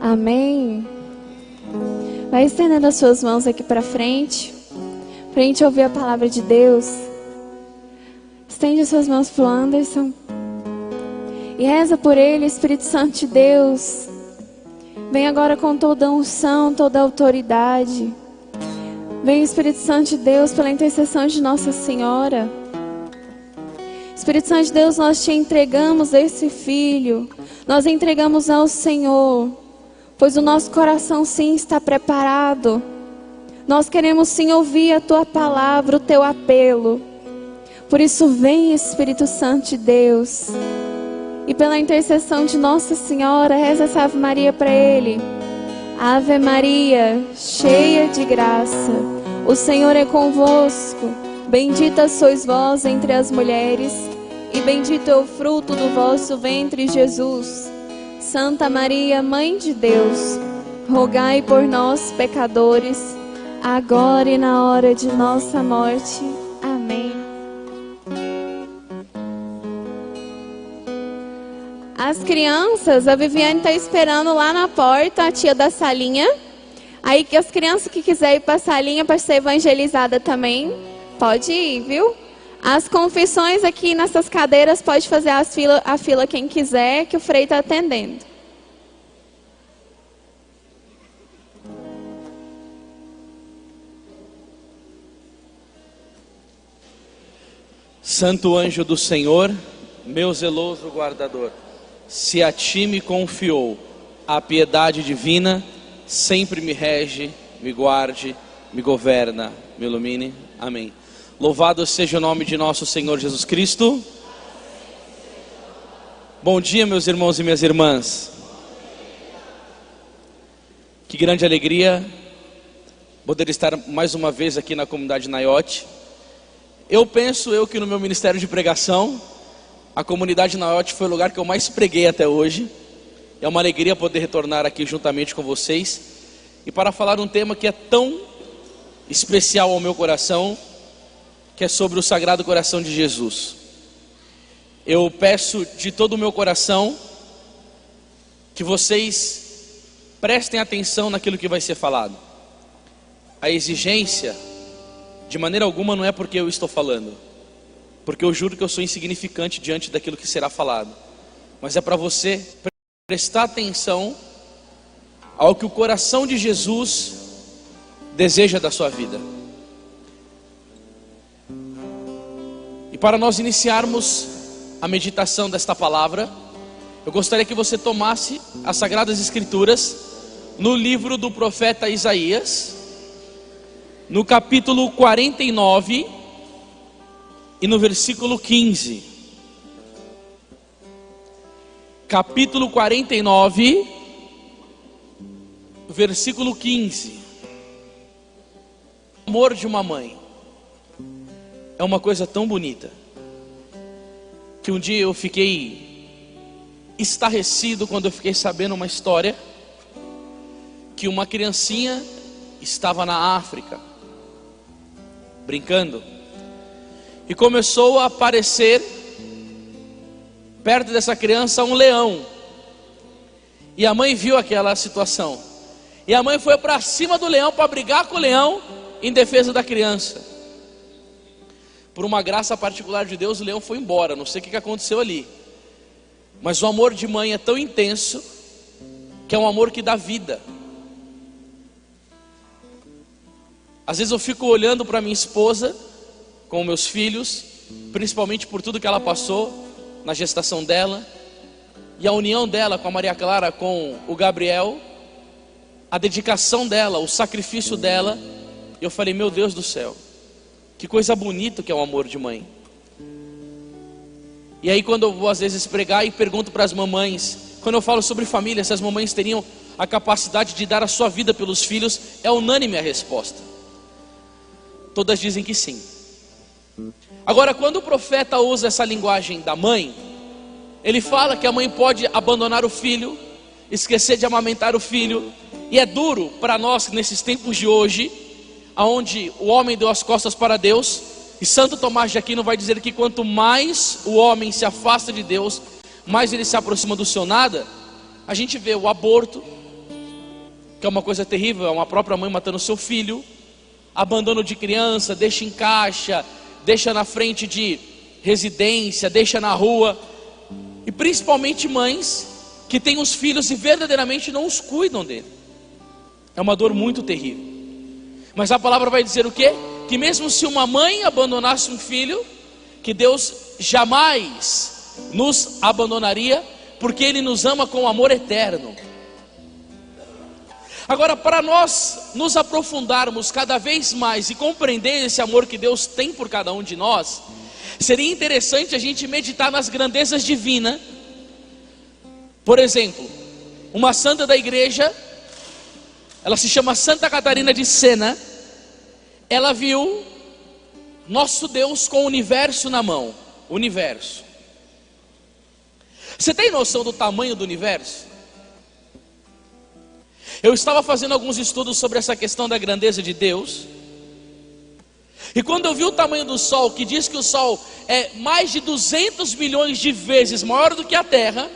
Amém. Vai estendendo as suas mãos aqui para frente, para a gente ouvir a palavra de Deus. Estende as suas mãos para o Anderson e reza por ele, Espírito Santo de Deus. Vem agora com toda a unção, toda a autoridade. Vem, Espírito Santo de Deus, pela intercessão de Nossa Senhora. Espírito Santo de Deus, nós te entregamos esse filho. Nós entregamos ao Senhor, pois o nosso coração sim está preparado. Nós queremos sim ouvir a tua palavra, o teu apelo. Por isso vem, Espírito Santo de Deus. E pela intercessão de Nossa Senhora, reza essa Ave Maria para ele. Ave Maria, cheia de graça, o Senhor é convosco. Bendita sois vós entre as mulheres, e bendito é o fruto do vosso ventre, Jesus. Santa Maria, Mãe de Deus, rogai por nós, pecadores, agora e na hora de nossa morte. Amém. As crianças, a Viviane está esperando lá na porta, a tia da salinha. Aí que as crianças que quiserem ir para a salinha para ser evangelizada também, pode ir, viu? As confissões aqui nessas cadeiras, pode fazer a fila quem quiser, que o Frei está atendendo. Santo anjo do Senhor, meu zeloso guardador, se a ti me confiou a piedade divina, sempre me rege, me guarde, me governa, me ilumine. Amém. Louvado seja o nome de nosso Senhor Jesus Cristo. Bom dia, meus irmãos e minhas irmãs. Que grande alegria poder estar mais uma vez aqui na comunidade Naiote. Eu penso que no meu ministério de pregação, a comunidade Naiote foi o lugar que eu mais preguei até hoje. É uma alegria poder retornar aqui juntamente com vocês e para falar um tema que é tão especial ao meu coração, que é sobre o Sagrado Coração de Jesus. Eu peço de todo o meu coração que vocês prestem atenção naquilo que vai ser falado. A exigência, de maneira alguma, não é porque eu estou falando, porque eu juro que eu sou insignificante diante daquilo que será falado, mas é para você prestar atenção ao que o coração de Jesus deseja da sua vida. E para nós iniciarmos a meditação desta palavra, eu gostaria que você tomasse as Sagradas Escrituras no livro do profeta Isaías, no capítulo 49 e no versículo 15. Capítulo 49, versículo 15. O amor de uma mãe é uma coisa tão bonita, que um dia eu fiquei estarrecido quando eu fiquei sabendo uma história, que uma criancinha estava na África, brincando, e começou a aparecer perto dessa criança um leão, e a mãe viu aquela situação, e a mãe foi para cima do leão para brigar com o leão em defesa da criança. Por uma graça particular de Deus, o leão foi embora, não sei o que aconteceu ali, mas o amor de mãe é tão intenso, que é um amor que dá vida. Às vezes eu fico olhando para minha esposa, com meus filhos, principalmente por tudo que ela passou na gestação dela, e a união dela com a Maria Clara, com o Gabriel, a dedicação dela, o sacrifício dela, e eu falei, meu Deus do céu, que coisa bonita que é o amor de mãe. E aí quando eu vou às vezes pregar e pergunto para as mamães, quando eu falo sobre família, se as mamães teriam a capacidade de dar a sua vida pelos filhos, é unânime a resposta. Todas dizem que sim. Agora, quando o profeta usa essa linguagem da mãe, ele fala que a mãe pode abandonar o filho, esquecer de amamentar o filho. E é duro para nós nesses tempos de hoje, onde o homem deu as costas para Deus. E Santo Tomás de Aquino vai dizer que quanto mais o homem se afasta de Deus, mais ele se aproxima do seu nada. A gente vê o aborto, que é uma coisa terrível, é uma própria mãe matando seu filho, abandono de criança, deixa em caixa, deixa na frente de residência, deixa na rua, e principalmente mães que têm os filhos e verdadeiramente não os cuidam dele. É uma dor muito terrível. Mas a palavra vai dizer o quê? Que mesmo se uma mãe abandonasse um filho, que Deus jamais nos abandonaria, porque Ele nos ama com amor eterno. Agora, para nós nos aprofundarmos cada vez mais e compreender esse amor que Deus tem por cada um de nós, seria interessante a gente meditar nas grandezas divinas. Por exemplo, uma santa da igreja, ela se chama Santa Catarina de Sena. Ela viu nosso Deus com o universo na mão. Universo. Você tem noção do tamanho do universo? Eu estava fazendo alguns estudos sobre essa questão da grandeza de Deus, e quando eu vi o tamanho do Sol, que diz que o Sol é mais de 200 milhões de vezes maior do que a Terra,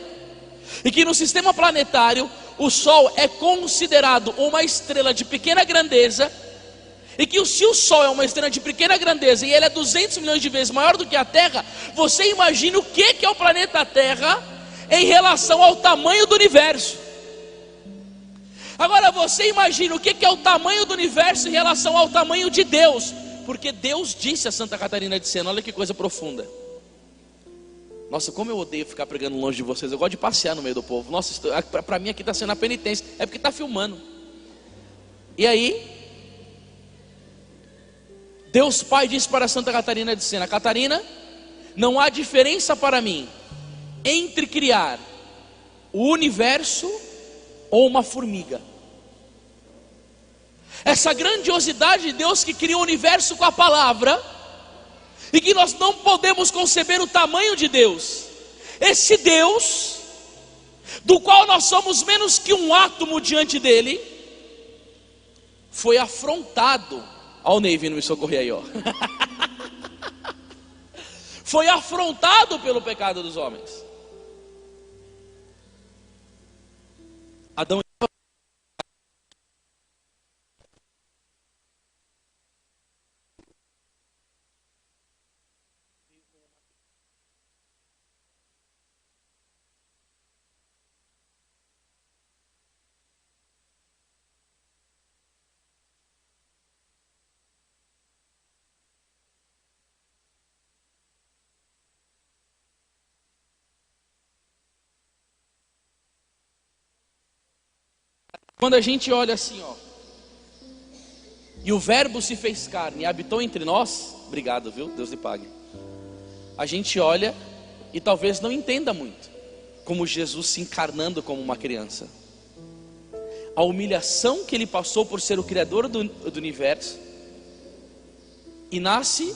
e que no sistema planetário o Sol é considerado uma estrela de pequena grandeza, e que se o Sol é uma estrela de pequena grandeza e ele é 200 milhões de vezes maior do que a Terra, você imagina o que é o planeta Terra em relação ao tamanho do universo. Agora você imagina o que é o tamanho do universo em relação ao tamanho de Deus, porque Deus disse a Santa Catarina de Sena, olha que coisa profunda. Nossa, como eu odeio ficar pregando longe de vocês, eu gosto de passear no meio do povo. Nossa, para mim aqui está sendo a penitência, é porque está filmando. E aí, Deus Pai disse para Santa Catarina de Sena: Catarina, não há diferença para mim entre criar o universo ou uma formiga. Essa grandiosidade de Deus que criou o universo com a palavra, e que nós não podemos conceber o tamanho de Deus. Esse Deus, do qual nós somos menos que um átomo diante dele, foi afrontado. Olha o Ney vindo me socorrer aí, ó. Foi afrontado pelo pecado dos homens. Adão e Eva. Quando a gente olha assim, ó, e o verbo se fez carne e habitou entre nós, obrigado, viu? Deus lhe pague. A gente olha e talvez não entenda muito como Jesus se encarnando como uma criança, a humilhação que ele passou por ser o criador do universo, e nasce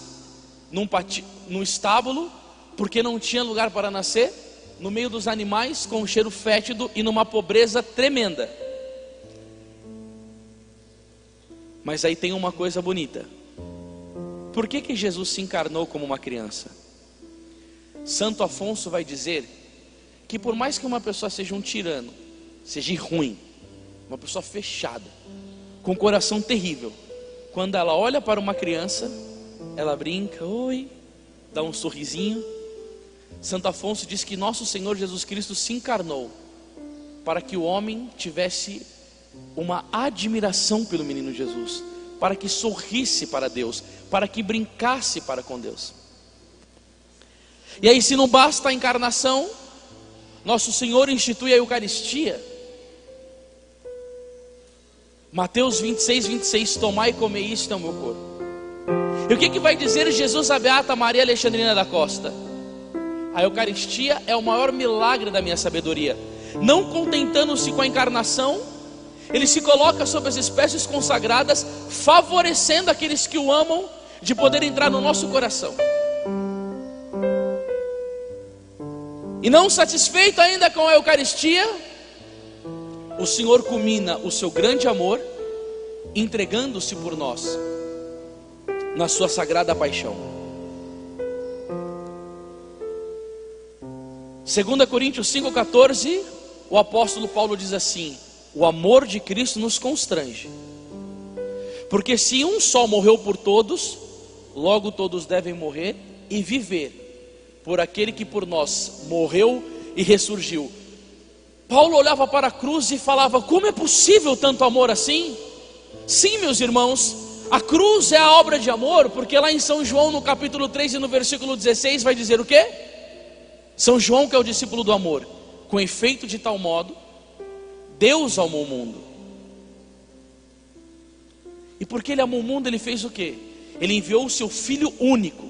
num estábulo, porque não tinha lugar para nascer, no meio dos animais, com um cheiro fétido e numa pobreza tremenda. Mas aí tem uma coisa bonita. Por que Jesus se encarnou como uma criança? Santo Afonso vai dizer que por mais que uma pessoa seja um tirano, seja ruim, uma pessoa fechada, com um coração terrível, quando ela olha para uma criança, ela brinca, oi, dá um sorrisinho. Santo Afonso diz que nosso Senhor Jesus Cristo se encarnou para que o homem tivesse uma admiração pelo menino Jesus, para que sorrisse para Deus, para que brincasse para com Deus. E aí, se não basta a encarnação, nosso Senhor institui a Eucaristia. Mateus 26, 26, tomai e comei, isto é o meu corpo. E o que vai dizer Jesus à Beata Maria Alexandrina da Costa? A Eucaristia é o maior milagre da minha sabedoria. Não contentando-se com a encarnação, ele se coloca sobre as espécies consagradas, favorecendo aqueles que o amam de poder entrar no nosso coração. E não satisfeito ainda com a Eucaristia, o Senhor culmina o seu grande amor entregando-se por nós na sua sagrada paixão. 2 Coríntios 5,14, o apóstolo Paulo diz assim: o amor de Cristo nos constrange. Porque se um só morreu por todos, logo todos devem morrer e viver por aquele que por nós morreu e ressurgiu. Paulo olhava para a cruz e falava: como é possível tanto amor assim? Sim, meus irmãos, a cruz é a obra de amor, porque lá em São João, no capítulo 3 e no versículo 16, vai dizer o quê? São João, que é o discípulo do amor: com efeito de tal modo, Deus amou o mundo. E porque Ele amou o mundo, Ele fez o quê? Ele enviou o seu Filho único,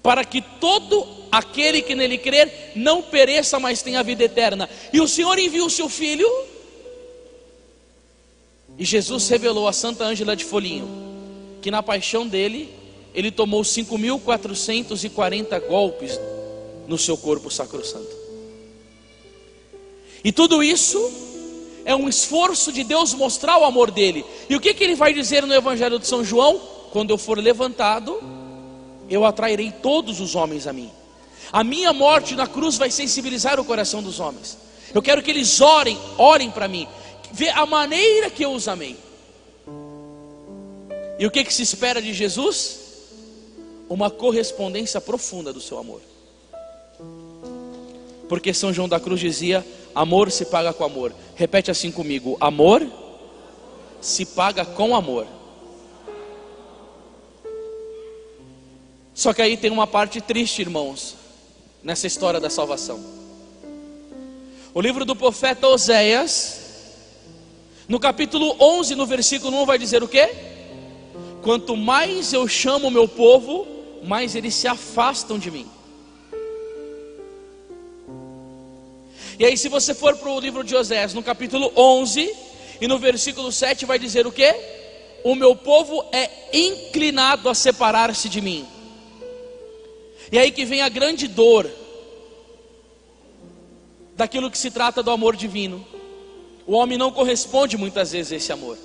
para que todo aquele que nele crer não pereça, mas tenha a vida eterna. E o Senhor enviou o seu Filho, e Jesus revelou a Santa Ângela de Foligno que na paixão dele, ele tomou 5.440 golpes no seu corpo sacrossanto. E tudo isso é um esforço de Deus mostrar o amor dele. E o que ele vai dizer no Evangelho de São João? Quando eu for levantado, eu atrairei todos os homens a mim. A minha morte na cruz vai sensibilizar o coração dos homens. Eu quero que eles orem para mim, ver a maneira que eu os amei. E o que se espera de Jesus? Uma correspondência profunda do seu amor. Porque São João da Cruz dizia: amor se paga com amor. Repete assim comigo: amor se paga com amor. Só que aí tem uma parte triste, irmãos, nessa história da salvação. O livro do profeta Oséias, no capítulo 11, no versículo 1, vai dizer o quê? Quanto mais eu chamo o meu povo, mais eles se afastam de mim. E aí, se você for para o livro de Oséias, no capítulo 11 e no versículo 7, vai dizer o quê? O meu povo é inclinado a separar-se de mim. E aí que vem a grande dor daquilo que se trata do amor divino. O homem não corresponde muitas vezes a esse amor.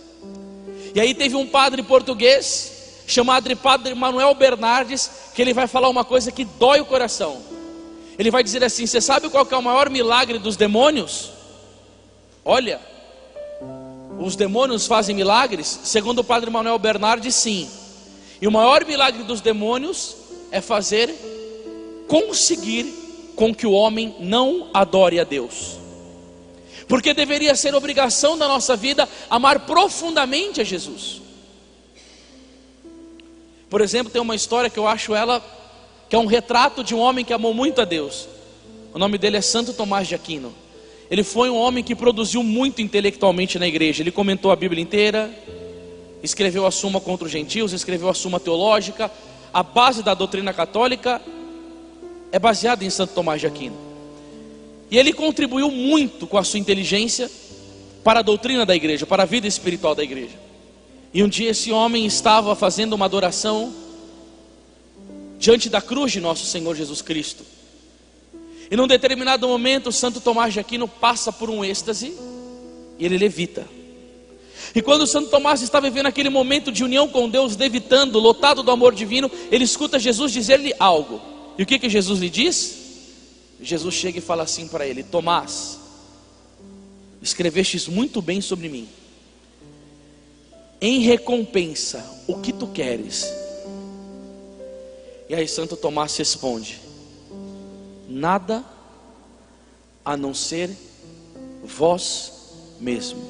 E aí teve um padre português, chamado Padre Manuel Bernardes, que ele vai falar uma coisa que dói o coração. Ele vai dizer assim: você sabe qual que é o maior milagre dos demônios? Olha, os demônios fazem milagres? Segundo o Padre Manuel Bernardes, sim. E o maior milagre dos demônios é conseguir com que o homem não adore a Deus. Porque deveria ser obrigação da nossa vida amar profundamente a Jesus. Por exemplo, tem uma história que eu acho que é um retrato de um homem que amou muito a Deus. O nome dele é Santo Tomás de Aquino. Ele foi um homem que produziu muito intelectualmente na igreja. Ele comentou a Bíblia inteira, escreveu a Suma contra os Gentios, escreveu a Suma Teológica. A base da doutrina católica é baseada em Santo Tomás de Aquino. E ele contribuiu muito com a sua inteligência para a doutrina da igreja, para a vida espiritual da igreja. E um dia esse homem estava fazendo uma adoração diante da cruz de nosso Senhor Jesus Cristo. E num determinado momento, Santo Tomás de Aquino passa por um êxtase e ele levita. E quando Santo Tomás está vivendo aquele momento de união com Deus, levitando, lotado do amor divino, ele escuta Jesus dizer-lhe algo. E o que Jesus lhe diz? Jesus chega e fala assim para ele: Tomás, escrevestes muito bem sobre mim. Em recompensa, o que tu queres? E aí Santo Tomás responde: nada a não ser vós mesmo.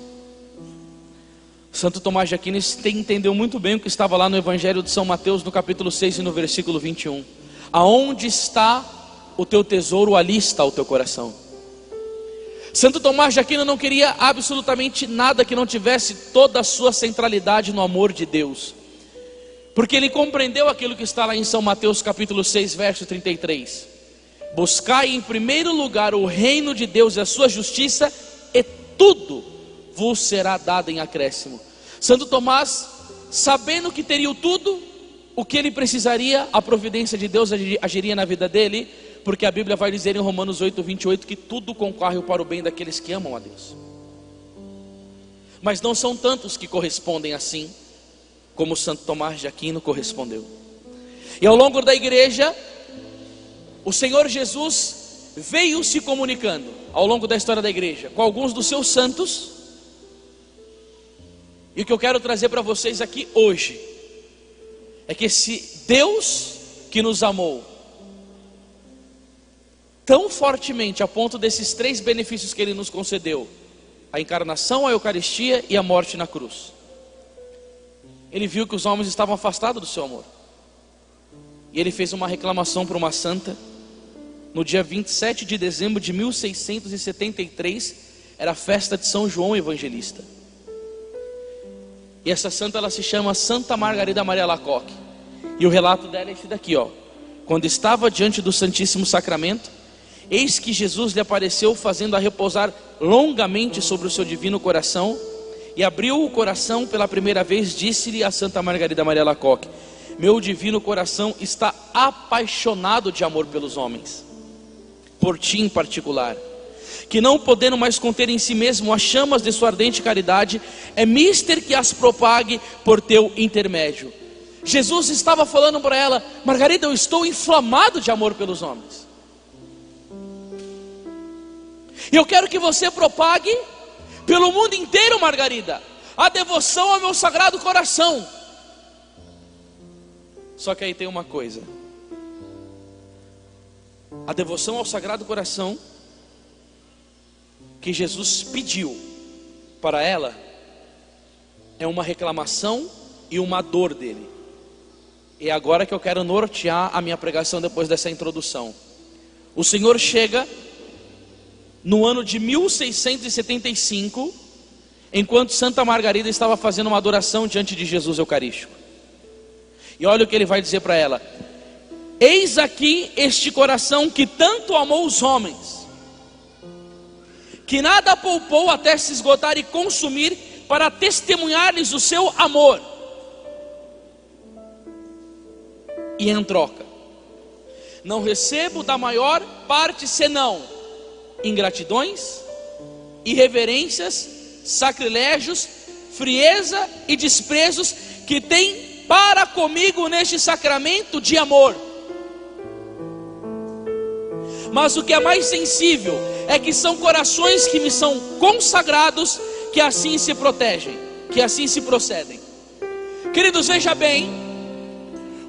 Santo Tomás de Aquino entendeu muito bem o que estava lá no Evangelho de São Mateus, no capítulo 6 e no versículo 21. Aonde está o teu tesouro, ali está o teu coração. Santo Tomás de Aquino não queria absolutamente nada que não tivesse toda a sua centralidade no amor de Deus, porque ele compreendeu aquilo que está lá em São Mateus capítulo 6, verso 33. Buscai em primeiro lugar o reino de Deus e a sua justiça, e tudo vos será dado em acréscimo. Santo Tomás, sabendo que teria o tudo, o que ele precisaria, a providência de Deus agiria na vida dele, porque a Bíblia vai dizer em Romanos 8, 28, que tudo concorre para o bem daqueles que amam a Deus. Mas não são tantos que correspondem assim, como Santo Tomás de Aquino correspondeu. E ao longo da igreja, o Senhor Jesus veio se comunicando, ao longo da história da igreja, com alguns dos seus santos, E o que eu quero trazer para vocês aqui hoje é que esse Deus que nos amou tão fortemente a ponto desses 3 benefícios que Ele nos concedeu: a encarnação, a Eucaristia e a morte na cruz. Ele viu que os homens estavam afastados do seu amor, e Ele fez uma reclamação para uma santa. No dia 27 de dezembro de 1673, era a festa de São João Evangelista. E essa santa, ela se chama Santa Margarida Maria Alacoque. E o relato dela é esse daqui, ó. Quando estava diante do Santíssimo Sacramento, eis que Jesus lhe apareceu, fazendo-a repousar longamente sobre o seu divino coração, e abriu o coração pela primeira vez. Disse-lhe a Santa Margarida Maria Alacoque: meu divino coração está apaixonado de amor pelos homens, por ti em particular, que não podendo mais conter em si mesmo as chamas de sua ardente caridade, é mister que as propague por teu intermédio. Jesus estava falando para ela: Margarida, eu estou inflamado de amor pelos homens, e eu quero que você propague pelo mundo inteiro, Margarida, a devoção ao meu sagrado coração. Só que aí tem uma coisa: a devoção ao sagrado coração que Jesus pediu para ela é uma reclamação e uma dor dele. E é agora que eu quero nortear a minha pregação depois dessa introdução. O Senhor chega no ano de 1675, enquanto Santa Margarida estava fazendo uma adoração diante de Jesus Eucarístico. E olha o que ele vai dizer para ela: eis aqui este coração que tanto amou os homens, que nada poupou até se esgotar e consumir para testemunhar-lhes o seu amor. E em troca, não recebo da maior parte senão ingratidões, irreverências, sacrilégios, frieza e desprezos que tem para comigo neste sacramento de amor. Mas o que é mais sensível é que são corações que me são consagrados, que assim se protegem, que assim se procedem. Queridos, veja bem,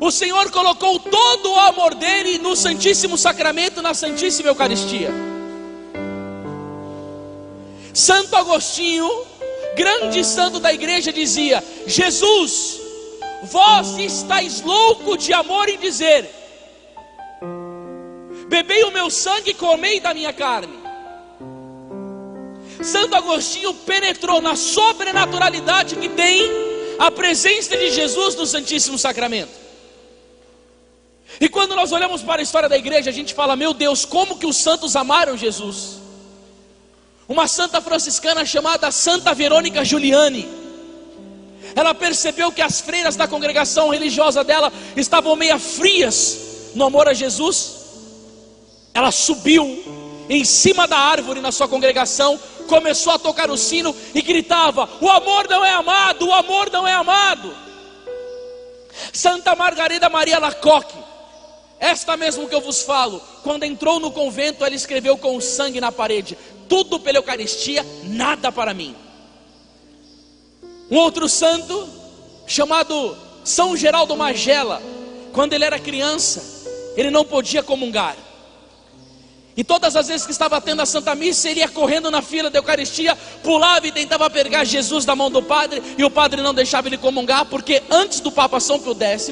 o Senhor colocou todo o amor dele no Santíssimo Sacramento, na Santíssima Eucaristia. Santo Agostinho, grande santo da igreja, dizia: Jesus, vós estáis louco de amor em dizer: bebei o meu sangue e comei da minha carne. Santo Agostinho penetrou na sobrenaturalidade que tem a presença de Jesus no Santíssimo Sacramento. E quando nós olhamos para a história da igreja, a gente fala: meu Deus, como que os santos amaram Jesus. Uma santa franciscana chamada Santa Verônica Giuliani, ela percebeu que as freiras da congregação religiosa dela estavam meio frias no amor a Jesus. Ela subiu em cima da árvore na sua congregação, começou a tocar o sino e gritava: o amor não é amado, o amor não é amado. Santa Margarida Maria Alacoque, esta mesmo que eu vos falo, quando entrou no convento, ela escreveu com sangue na parede: tudo pela Eucaristia, nada para mim. Um outro santo, chamado São Geraldo Magela, quando ele era criança, ele não podia comungar. E todas as vezes que estava tendo a Santa Missa, ele ia correndo na fila da Eucaristia, pulava e tentava pegar Jesus da mão do padre, e o padre não deixava ele comungar, porque antes do Papa São Pio X,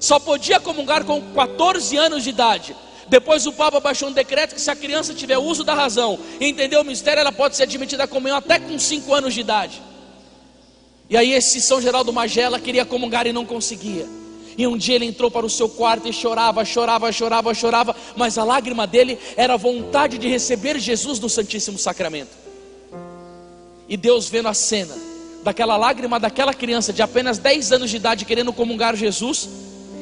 só podia comungar com 14 anos de idade. Depois o Papa baixou um decreto que se a criança tiver uso da razão e entender o mistério, ela pode ser admitida à comunhão até com 5 anos de idade. E aí esse São Geraldo Magela queria comungar e não conseguia. E um dia ele entrou para o seu quarto e chorava, mas a lágrima dele era a vontade de receber Jesus no Santíssimo Sacramento. E Deus, vendo a cena daquela lágrima daquela criança de apenas 10 anos de idade querendo comungar Jesus,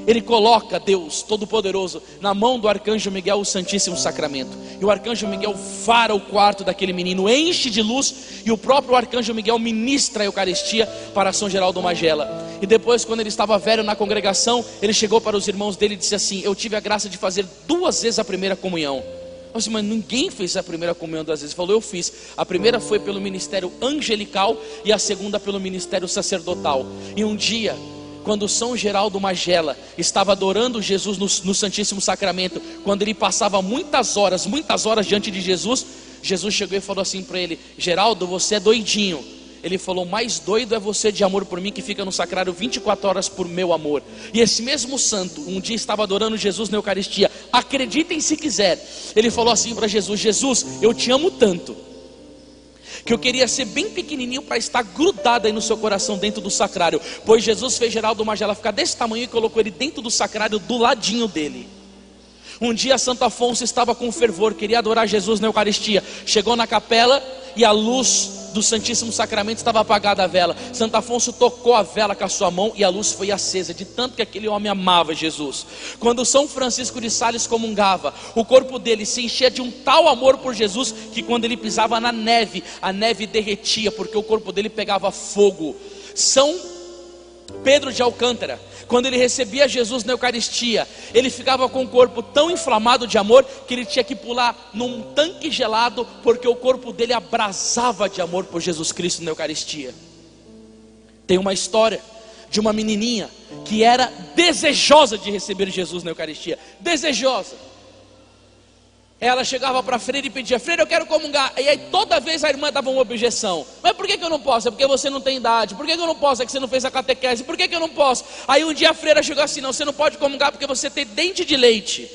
ele coloca, Deus Todo-Poderoso, na mão do Arcanjo Miguel o Santíssimo Sacramento. E o Arcanjo Miguel vara o quarto daquele menino, enche de luz, e o próprio Arcanjo Miguel ministra a Eucaristia para São Geraldo Magela. E depois, quando ele estava velho na congregação, ele chegou para os irmãos dele e disse assim: eu tive a graça de fazer 2 vezes a primeira comunhão. Nossa, mas ninguém fez a primeira comunhão 2 vezes. Ele falou, eu fiz. A primeira foi pelo ministério angelical e a segunda pelo ministério sacerdotal. E um dia, quando São Geraldo Magela estava adorando Jesus no Santíssimo Sacramento, quando ele passava muitas horas diante de Jesus, Jesus chegou e falou assim para ele: Geraldo, você é doidinho. Ele falou, mais doido é você de amor por mim, que fica no sacrário 24 horas por meu amor. E esse mesmo santo, um dia estava adorando Jesus na Eucaristia. Acreditem se quiser. Ele falou assim para Jesus: Jesus, eu te amo tanto, que eu queria ser bem pequenininho para estar grudado aí no seu coração dentro do sacrário. Pois Jesus fez Geraldo Magela ficar desse tamanho e colocou ele dentro do sacrário do ladinho dele. Um dia Santo Afonso estava com fervor, queria adorar Jesus na Eucaristia. Chegou na capela e a luz do Santíssimo Sacramento estava apagada a vela. Santo Afonso tocou a vela com a sua mão e a luz foi acesa, de tanto que aquele homem amava Jesus. Quando São Francisco de Sales comungava, o corpo dele se enchia de um tal amor por Jesus, que quando ele pisava na neve, a neve derretia, porque o corpo dele pegava fogo. São Pedro de Alcântara, quando ele recebia Jesus na Eucaristia, ele ficava com o corpo tão inflamado de amor, que ele tinha que pular num tanque gelado, porque o corpo dele abrasava de amor por Jesus Cristo na Eucaristia. Tem uma história de uma menininha que era desejosa de receber Jesus na Eucaristia, desejosa. Ela chegava para a freira e pedia: freira, eu quero comungar. E aí toda vez a irmã dava uma objeção: mas por que eu não posso? É porque você não tem idade. Por que eu não posso? É que você não fez a catequese. Por que eu não posso? Aí um dia a freira chegou assim: não, você não pode comungar porque você tem dente de leite.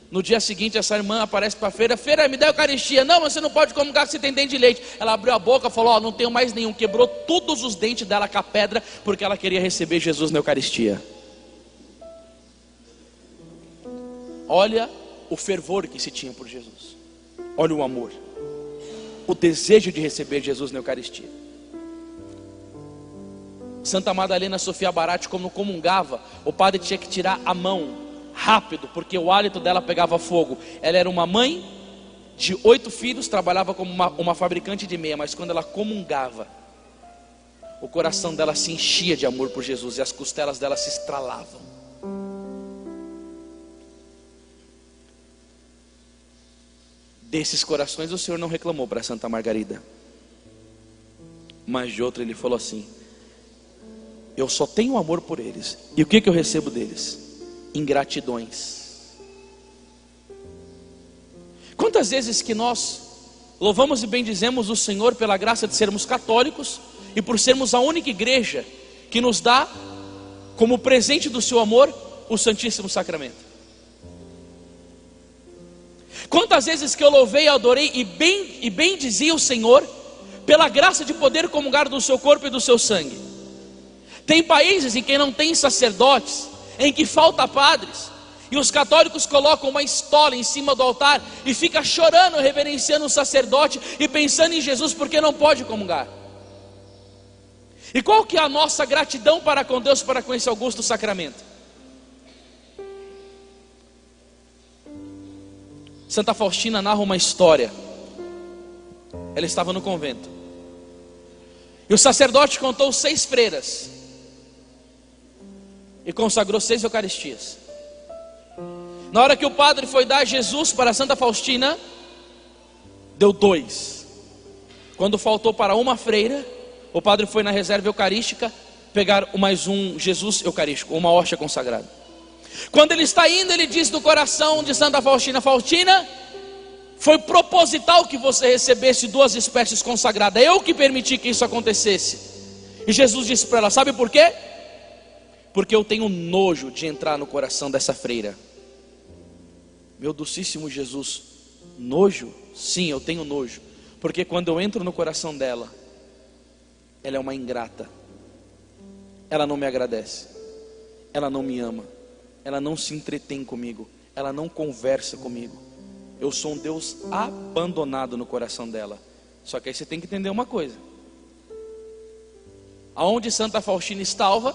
No dia seguinte essa irmã aparece para a freira: freira, me dá a Eucaristia. Não, mas você não pode comungar porque você tem dente de leite. Ela abriu a boca e falou: ó, não tenho mais nenhum. Quebrou todos os dentes dela com a pedra, porque ela queria receber Jesus na Eucaristia. Olha o fervor que se tinha por Jesus. Olha o amor, o desejo de receber Jesus na Eucaristia. Santa Madalena Sofia Barati, quando comungava, o padre tinha que tirar a mão rápido, porque o hálito dela pegava fogo. Ela era uma mãe de 8 filhos, trabalhava como uma fabricante de meia, mas quando ela comungava, o coração dela se enchia de amor por Jesus e as costelas dela se estralavam. Desses corações o Senhor não reclamou para Santa Margarida, mas de outro ele falou assim: eu só tenho amor por eles. E o que eu recebo deles? Ingratidões. Quantas vezes que nós louvamos e bendizemos o Senhor pela graça de sermos católicos e por sermos a única igreja que nos dá como presente do seu amor o Santíssimo Sacramento. Quantas vezes que eu louvei, adorei e bendizia o Senhor pela graça de poder comungar do seu corpo e do seu sangue. Tem países em que não tem sacerdotes, em que falta padres, e os católicos colocam uma estola em cima do altar e fica chorando, reverenciando o sacerdote e pensando em Jesus porque não pode comungar. E qual que é a nossa gratidão para com Deus, para com esse augusto sacramento? Santa Faustina narra uma história. Ela estava no convento e o sacerdote contou 6 freiras e consagrou 6 Eucaristias. Na hora que o padre foi dar Jesus para Santa Faustina, deu 2. Quando faltou para uma freira, o padre foi na reserva eucarística pegar mais um Jesus eucarístico, uma hóstia consagrada. Quando ele está indo, ele diz no coração de Santa Faustina: Faustina, foi proposital que você recebesse 2 espécies consagradas, eu que permiti que isso acontecesse. E Jesus disse para ela: sabe por quê? Porque eu tenho nojo de entrar no coração dessa freira. Meu docíssimo Jesus, nojo? Sim, eu tenho nojo, porque quando eu entro no coração dela, ela é uma ingrata, ela não me agradece, ela não me ama, ela não se entretém comigo, ela não conversa comigo. Eu sou um Deus abandonado no coração dela. Só que aí você tem que entender uma coisa: aonde Santa Faustina estava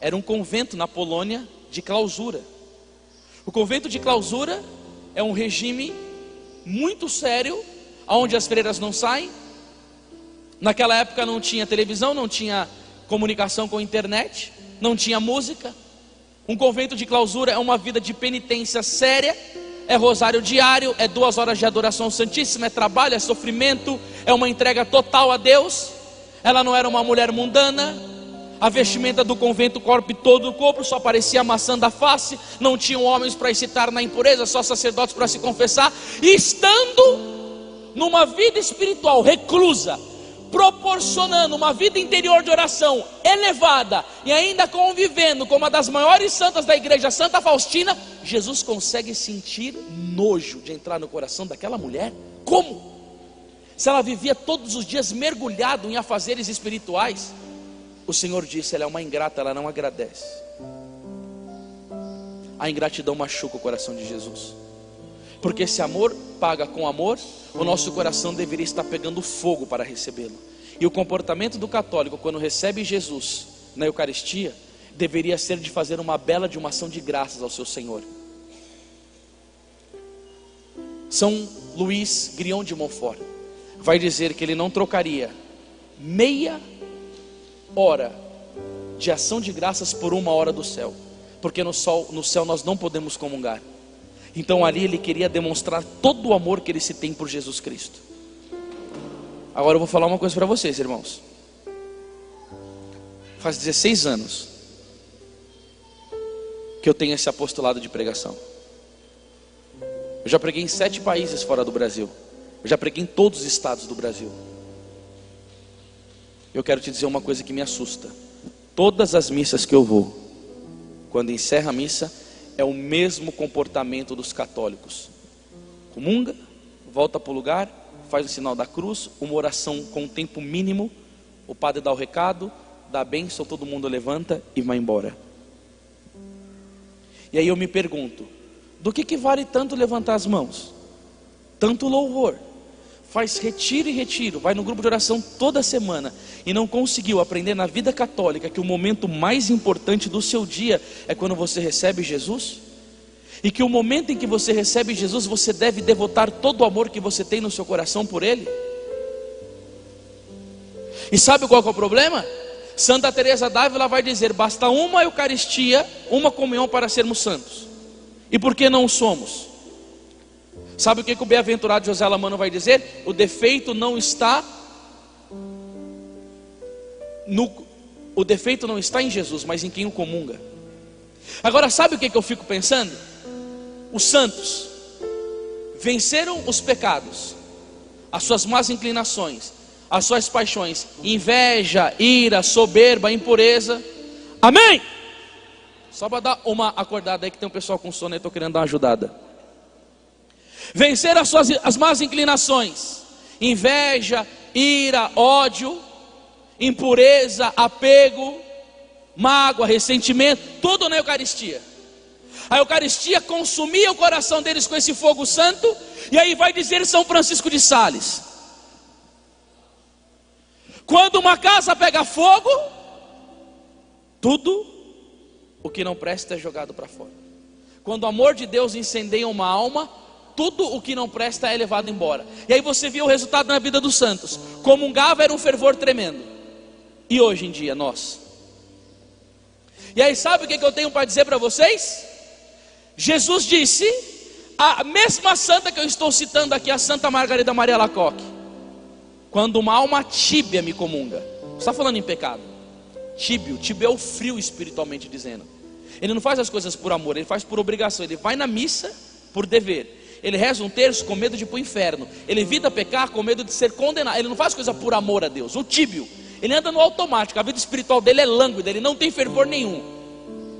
era um convento na Polônia de clausura. O convento de clausura é um regime muito sério, onde as freiras não saem. Naquela época não tinha televisão, não tinha comunicação com a internet, não tinha música. Um convento de clausura é uma vida de penitência séria, é rosário diário, é 2 horas de adoração santíssima, é trabalho, é sofrimento, é uma entrega total a Deus. Ela não era uma mulher mundana. A vestimenta do convento cobre todo o corpo, só parecia a maçã da face. Não tinham homens para excitar na impureza, só sacerdotes para se confessar. E estando numa vida espiritual reclusa, proporcionando uma vida interior de oração elevada, e ainda convivendo com uma das maiores santas da igreja, Santa Faustina, Jesus consegue sentir nojo de entrar no coração daquela mulher? Como? Se ela vivia todos os dias mergulhado em afazeres espirituais. O Senhor disse: ela é uma ingrata, ela não agradece. A ingratidão machuca o coração de Jesus, porque se amor paga com amor, o nosso coração deveria estar pegando fogo para recebê-lo. E o comportamento do católico, quando recebe Jesus na Eucaristia, deveria ser de fazer uma bela de uma ação de graças ao seu Senhor. São Luís Grignion de Montfort vai dizer que ele não trocaria meia hora de ação de graças por 1 hora do céu, porque no céu nós não podemos comungar. Então ali ele queria demonstrar todo o amor que ele se tem por Jesus Cristo. Agora eu vou falar uma coisa para vocês, irmãos. Faz 16 anos que eu tenho esse apostolado de pregação. Eu já preguei em 7 países fora do Brasil. Eu já preguei em todos os estados do Brasil. Eu quero te dizer uma coisa que me assusta. Todas as missas que eu vou, quando encerra a missa, é o mesmo comportamento dos católicos. Comunga, volta para o lugar, faz o sinal da cruz, uma oração com um tempo mínimo, o padre dá o recado, dá a bênção, todo mundo levanta e vai embora. E aí eu me pergunto, do que vale tanto levantar as mãos? Tanto louvor, faz retiro e retiro, vai no grupo de oração toda semana e não conseguiu aprender na vida católica que o momento mais importante do seu dia é quando você recebe Jesus? E que o momento em que você recebe Jesus, você deve devotar todo o amor que você tem no seu coração por Ele? E sabe qual que é o problema? Santa Teresa d'Ávila vai dizer: basta uma Eucaristia, uma comunhão para sermos santos. E por que não somos? Sabe o que o bem-aventurado José Lamano vai dizer? O defeito não está em Jesus, mas em quem o comunga. Agora sabe o que eu fico pensando? Os santos venceram os pecados, as suas más inclinações, as suas paixões, inveja, ira, soberba, impureza. Amém? Só para dar uma acordada aí, que tem um pessoal com sono aí, estou querendo dar uma ajudada. Vencer as más inclinações, inveja, ira, ódio, impureza, apego, mágoa, ressentimento, tudo na Eucaristia. A Eucaristia consumia o coração deles com esse fogo santo. E aí vai dizer São Francisco de Sales: quando uma casa pega fogo, tudo o que não presta é jogado para fora. Quando o amor de Deus incendeia uma alma, tudo o que não presta é levado embora. E aí você viu o resultado na vida dos santos. Comungava, era um fervor tremendo. E hoje em dia nós. E aí sabe o que eu tenho para dizer para vocês? Jesus disse, a mesma santa que eu estou citando aqui, a Santa Margarida Maria Alacoque: quando uma alma tíbia me comunga. Não está falando em pecado. Tíbio é o frio, espiritualmente dizendo. Ele não faz as coisas por amor, ele faz por obrigação. Ele vai na missa por dever. Ele reza um terço com medo de ir para o inferno. Ele evita pecar com medo de ser condenado. Ele não faz coisa por amor a Deus. O tíbio, ele anda no automático. A vida espiritual dele é lânguida, ele não tem fervor nenhum.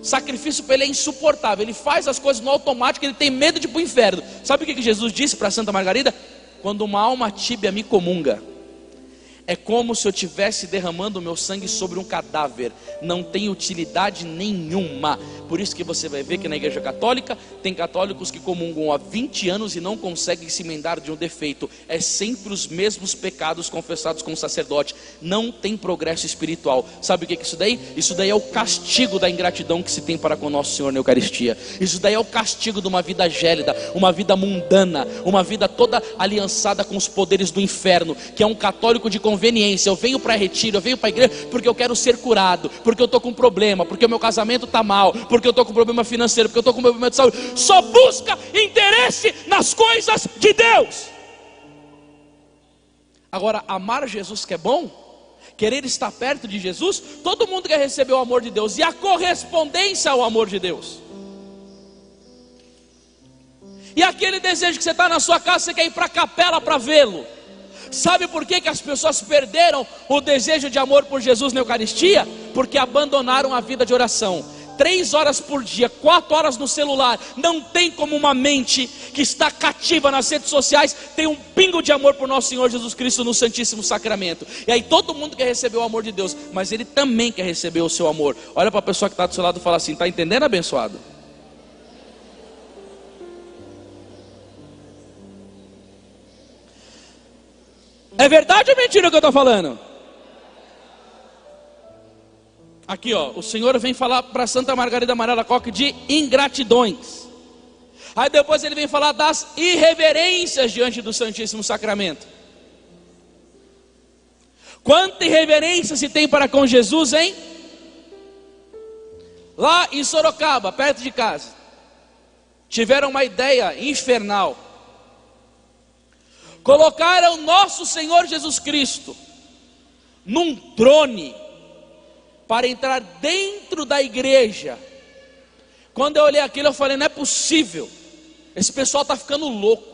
Sacrifício para ele é insuportável. Ele faz as coisas no automático, ele tem medo de ir para o inferno. Sabe o que Jesus disse para Santa Margarida? Quando uma alma tíbia me comunga, é como se eu estivesse derramando o meu sangue sobre um cadáver. Não tem utilidade nenhuma. Por isso que você vai ver que na igreja católica tem católicos que comungam há 20 anos e não conseguem se emendar de um defeito. É sempre os mesmos pecados confessados com o sacerdote. Não tem progresso espiritual. Sabe o que é isso daí? Isso daí é o castigo da ingratidão que se tem para com o nosso Senhor na Eucaristia. Isso daí é o castigo de uma vida gélida, uma vida mundana, uma vida toda aliançada com os poderes do inferno, que é um católico de conveniência. Eu venho para retiro, eu venho para a igreja porque eu quero ser curado, porque eu estou com problema, porque o meu casamento está mal, porque eu estou com problema financeiro, porque eu estou com problema de saúde. Só busca interesse nas coisas de Deus. Agora, amar Jesus que é bom, querer estar perto de Jesus, todo mundo quer receber o amor de Deus e a correspondência ao amor de Deus. E aquele desejo que você está na sua casa, você quer ir para a capela para vê-lo. Sabe por que as pessoas perderam o desejo de amor por Jesus na Eucaristia? Porque abandonaram a vida de oração. 3 horas por dia, 4 horas no celular. Não tem como uma mente que está cativa nas redes sociais ter um pingo de amor por nosso Senhor Jesus Cristo no Santíssimo Sacramento. E aí todo mundo quer receber o amor de Deus, mas ele também quer receber o seu amor. Olha para a pessoa que está do seu lado e fala assim: está entendendo, abençoado? É verdade ou mentira o que eu estou falando? Aqui ó, o Senhor vem falar para Santa Margarida Maria Alacoque de ingratidões. Aí depois ele vem falar das irreverências diante do Santíssimo Sacramento. Quanta irreverência se tem para com Jesus, hein? Lá em Sorocaba, perto de casa, tiveram uma ideia infernal. Colocaram nosso Senhor Jesus Cristo num drone para entrar dentro da igreja. Quando eu olhei aquilo, eu falei: não é possível, esse pessoal está ficando louco.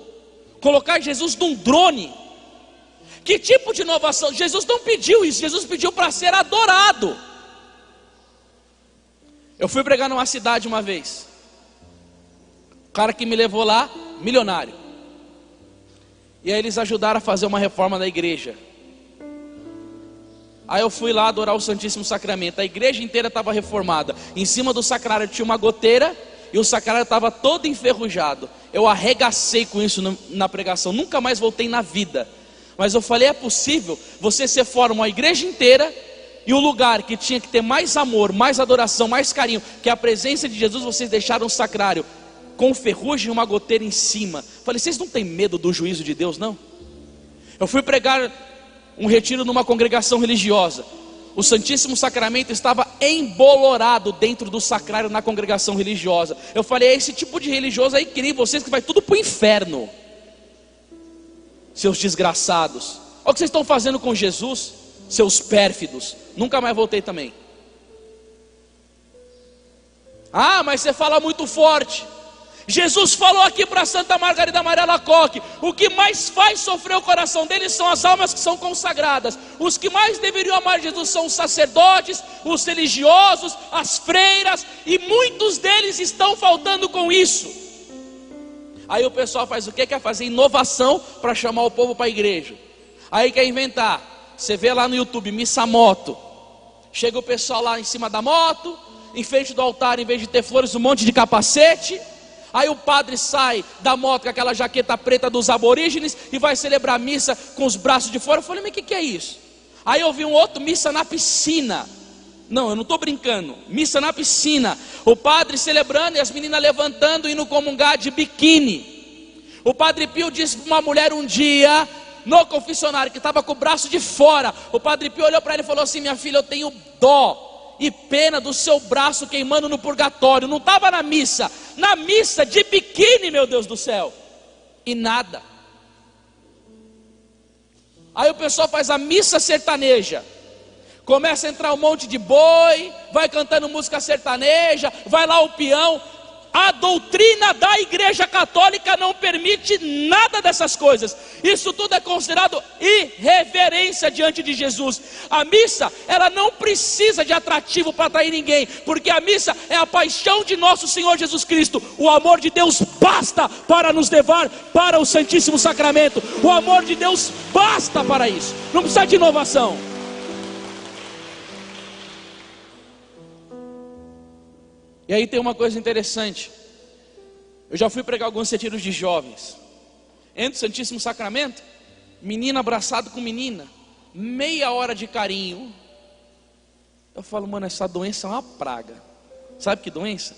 Colocar Jesus num drone, que tipo de inovação? Jesus não pediu isso, Jesus pediu para ser adorado. Eu fui pregar numa cidade uma vez, o cara que me levou lá, milionário. E aí eles ajudaram a fazer uma reforma na igreja. Aí eu fui lá adorar o Santíssimo Sacramento. A igreja inteira estava reformada. Em cima do sacrário tinha uma goteira e o sacrário estava todo enferrujado. Eu arregacei com isso na pregação. Nunca mais voltei na vida. Mas eu falei: é possível você se reforma a igreja inteira e o lugar que tinha que ter mais amor, mais adoração, mais carinho, que é a presença de Jesus, vocês deixaram o sacrário com ferrugem e uma goteira em cima. Falei: vocês não têm medo do juízo de Deus, não? Eu fui pregar um retiro numa congregação religiosa. O Santíssimo Sacramento estava embolorado dentro do sacrário na congregação religiosa. Eu falei: é esse tipo de religioso aí que nem vocês, que vai tudo para o inferno, seus desgraçados. Olha o que vocês estão fazendo com Jesus, seus pérfidos. Nunca mais voltei também. Ah, mas você fala muito forte. Jesus falou aqui para Santa Margarida Maria Alacoque: o que mais faz sofrer o coração deles são as almas que são consagradas. Os que mais deveriam amar Jesus são os sacerdotes, os religiosos, as freiras, e muitos deles estão faltando com isso. Aí o pessoal faz o quê? Quer fazer inovação para chamar o povo para a igreja. Aí quer inventar. Você vê lá no YouTube, missa moto. Chega o pessoal lá em cima da moto, em frente do altar, em vez de ter flores, um monte de capacete. Aí o padre sai da moto com aquela jaqueta preta dos aborígenes e vai celebrar missa com os braços de fora. Eu falei: mas o que é isso? Aí eu vi um outro, missa na piscina. Não, eu não estou brincando, missa na piscina. O padre celebrando e as meninas levantando e indo comungar de biquíni. O Padre Pio disse para uma mulher um dia, no confessionário, que estava com o braço de fora. O Padre Pio olhou para ela e falou assim: minha filha, eu tenho dó e pena do seu braço queimando no purgatório. Não estava na missa de biquíni, meu Deus do céu, e nada. Aí o pessoal faz a missa sertaneja, começa a entrar um monte de boi, vai cantando música sertaneja, vai lá o peão. A doutrina da Igreja Católica não permite nada dessas coisas. Isso tudo é considerado irreverência diante de Jesus. A missa, ela não precisa de atrativo para atrair ninguém, porque a missa é a paixão de nosso Senhor Jesus Cristo. O amor de Deus basta para nos levar para o Santíssimo Sacramento. O amor de Deus basta para isso. Não precisa de inovação. E aí tem uma coisa interessante. Eu já fui pregar alguns retiros de jovens. Entra o Santíssimo Sacramento, menina abraçado com menina, meia hora de carinho. Eu falo: mano, essa doença é uma praga. Sabe que doença?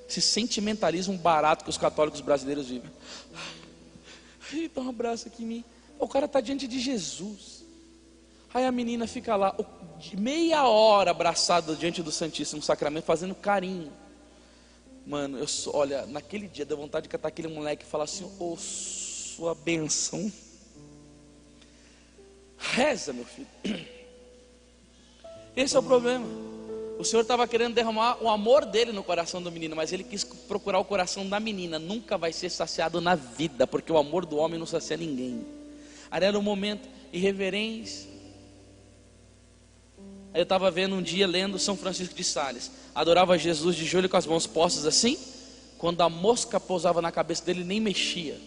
Esse sentimentalismo barato que os católicos brasileiros vivem. Ai, dá um abraço aqui em mim. O cara está diante de Jesus. Aí a menina fica lá, meia hora abraçada diante do Santíssimo Sacramento, fazendo carinho. Mano, olha, naquele dia deu vontade de catar aquele moleque e falar assim: ô, sua bênção, reza, meu filho. Esse é o problema. O Senhor estava querendo derramar o amor dele no coração do menino, mas ele quis procurar o coração da menina. Nunca vai ser saciado na vida, porque o amor do homem não sacia ninguém. Aí era um momento irreverente. Aí eu estava vendo um dia, lendo São Francisco de Sales. Adorava Jesus de joelho com as mãos postas assim. Quando a mosca pousava na cabeça dele, nem mexia.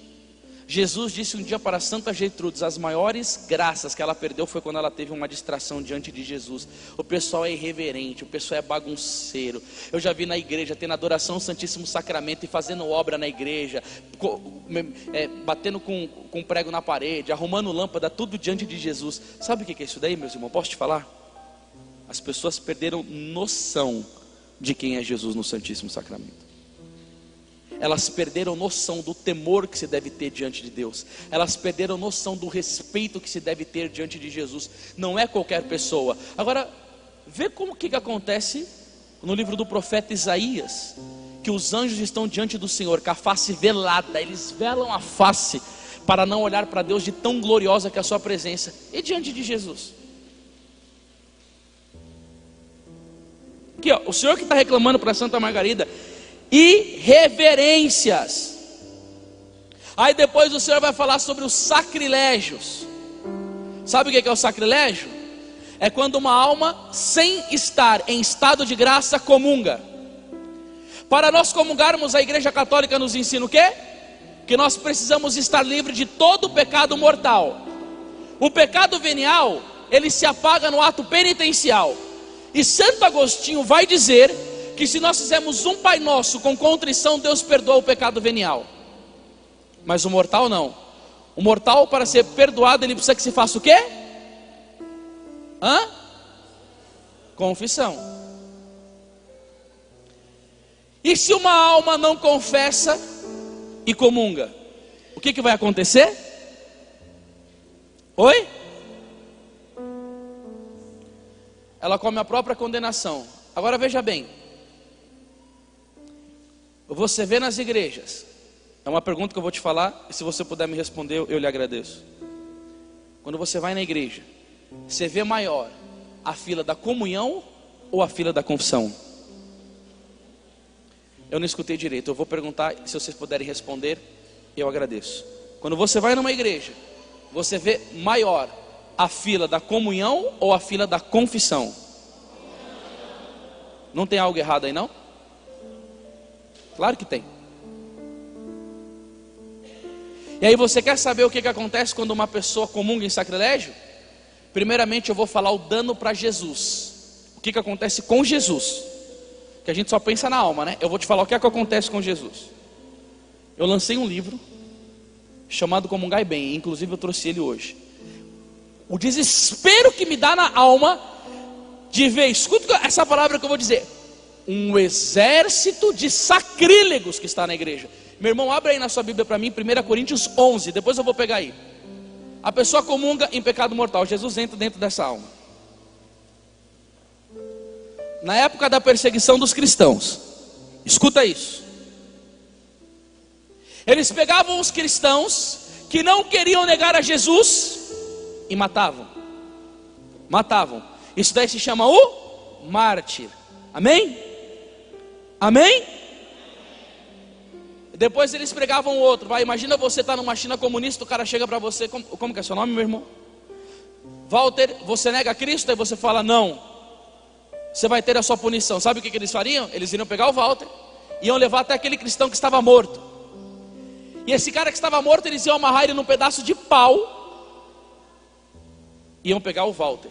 Jesus disse um dia para Santa Gertrudes: as maiores graças que ela perdeu foi quando ela teve uma distração diante de Jesus. O pessoal é irreverente, o pessoal é bagunceiro. Eu já vi na igreja tendo adoração ao Santíssimo Sacramento e fazendo obra na igreja, batendo com prego na parede, arrumando lâmpada, tudo diante de Jesus. Sabe o que é isso daí, meus irmãos? Posso te falar? As pessoas perderam noção de quem é Jesus no Santíssimo Sacramento. Elas perderam noção do temor que se deve ter diante de Deus. Elas perderam noção do respeito que se deve ter diante de Jesus. Não é qualquer pessoa. Agora, vê como que acontece no livro do profeta Isaías, que os anjos estão diante do Senhor com a face velada. Eles velam a face para não olhar para Deus de tão gloriosa que é a sua presença. E diante de Jesus? Aqui, ó, o Senhor que está reclamando para Santa Margarida irreverências. Aí depois o Senhor vai falar sobre os sacrilégios. Sabe o que é o sacrilégio? É quando uma alma, sem estar em estado de graça, comunga. Para nós comungarmos, a Igreja Católica nos ensina o quê? Que nós precisamos estar livres de todo o pecado mortal. O pecado venial, ele se apaga no ato penitencial. E Santo Agostinho vai dizer que se nós fizermos um Pai Nosso com contrição, Deus perdoa o pecado venial. Mas o mortal não. O mortal, para ser perdoado, ele precisa que se faça o quê? Confissão. E se uma alma não confessa e comunga, o que vai acontecer? Oi? Ela come a própria condenação. Agora veja bem, você vê nas igrejas, é uma pergunta que eu vou te falar, e se você puder me responder, eu lhe agradeço. Quando você vai na igreja, você vê maior a fila da comunhão ou a fila da confissão? Eu não escutei direito, eu vou perguntar, se vocês puderem responder, eu agradeço. Quando você vai numa igreja, você vê maior a fila da comunhão ou a fila da confissão? Não tem algo errado aí não? Claro que tem. E aí você quer saber o que acontece quando uma pessoa comunga em sacrilégio? Primeiramente eu vou falar o dano para Jesus. O que acontece com Jesus? Que a gente só pensa na alma, né? Eu vou te falar o que acontece com Jesus. Eu lancei um livro chamado Comungai Bem, inclusive eu trouxe ele hoje. O desespero que me dá na alma de ver, escuta essa palavra que eu vou dizer, um exército de sacrílegos que está na igreja. Meu irmão, abre aí na sua Bíblia para mim, 1 Coríntios 11, depois eu vou pegar aí. A pessoa comunga em pecado mortal, Jesus entra dentro dessa alma. Na época da perseguição dos cristãos, escuta isso, eles pegavam os cristãos que não queriam negar a Jesus e matavam. Isso daí se chama o mártir. Amém? Amém? Depois eles pregavam outro. Imagina você estar numa China comunista, o cara chega para você, como que é seu nome, meu irmão? Walter, você nega Cristo? Aí você fala não. Você vai ter a sua punição. Sabe o que eles fariam? Eles iriam pegar o Walter, iam levar até aquele cristão que estava morto. E esse cara que estava morto, eles iam amarrar ele num pedaço de pau. Iam pegar o Walter,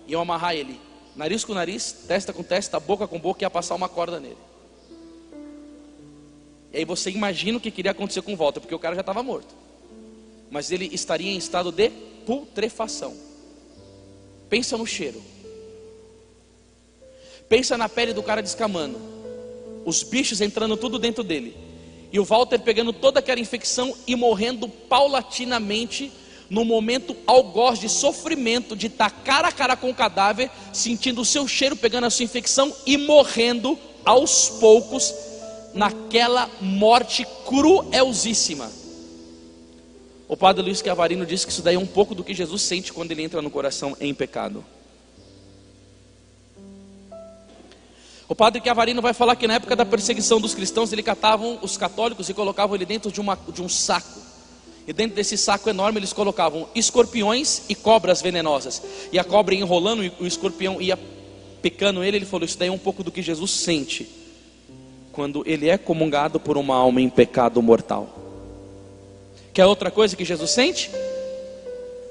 iam amarrar ele, nariz com nariz, testa com testa, boca com boca, e ia passar uma corda nele. E aí você imagina o que queria acontecer com o Walter, porque o cara já estava morto, mas ele estaria em estado de putrefação. Pensa no cheiro, pensa na pele do cara descamando, os bichos entrando tudo dentro dele, e o Walter pegando toda aquela infecção e morrendo paulatinamente no momento algoz de sofrimento, de estar cara a cara com o cadáver, sentindo o seu cheiro, pegando a sua infecção e morrendo aos poucos, naquela morte cruelzíssima. O padre Luiz Chiavarino disse que isso daí é um pouco do que Jesus sente quando ele entra no coração em pecado. O padre Chiavarino vai falar que na época da perseguição dos cristãos, eles catavam os católicos e colocavam ele dentro de um saco. E dentro desse saco enorme eles colocavam escorpiões e cobras venenosas. E a cobra ia enrolando e o escorpião ia picando ele. Ele falou, isso daí é um pouco do que Jesus sente quando ele é comungado por uma alma em pecado mortal. Quer outra coisa que Jesus sente?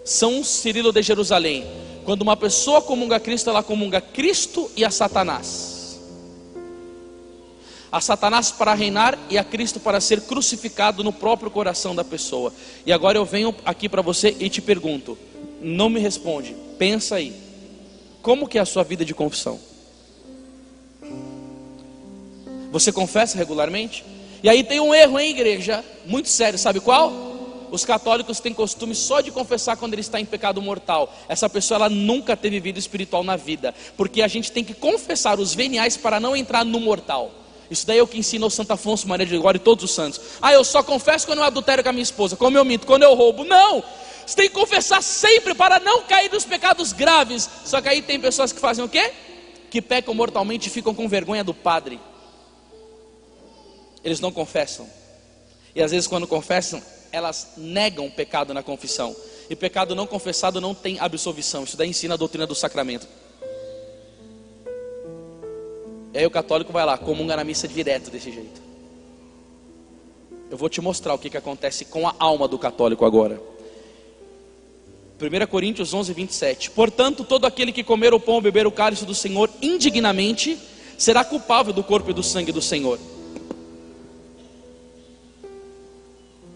São Cirilo de Jerusalém. Quando uma pessoa comunga Cristo, ela comunga Cristo e a Satanás. A Satanás para reinar e a Cristo para ser crucificado no próprio coração da pessoa. E agora eu venho aqui para você e te pergunto, não me responde, pensa aí, como que é a sua vida de confissão? Você confessa regularmente? E aí tem um erro em igreja, muito sério, sabe qual? Os católicos têm costume só de confessar quando ele está em pecado mortal. Essa pessoa ela nunca teve vida espiritual na vida, porque a gente tem que confessar os veniais para não entrar no mortal. Isso daí é o que ensina o Santo Afonso Maria de Ligório e todos os santos. Eu só confesso quando eu adultério com a minha esposa, como eu minto, quando eu roubo. Não! Você tem que confessar sempre para não cair nos pecados graves. Só que aí tem pessoas que fazem o quê? Que pecam mortalmente e ficam com vergonha do padre. Eles não confessam. E às vezes quando confessam, elas negam o pecado na confissão. E pecado não confessado não tem absolvição. Isso daí ensina a doutrina do sacramento. E aí o católico vai lá, comunga na missa direto desse jeito. Eu vou te mostrar o que acontece com a alma do católico agora. 1 Coríntios 11, 27. Portanto, todo aquele que comer o pão ou beber o cálice do Senhor indignamente, será culpável do corpo e do sangue do Senhor.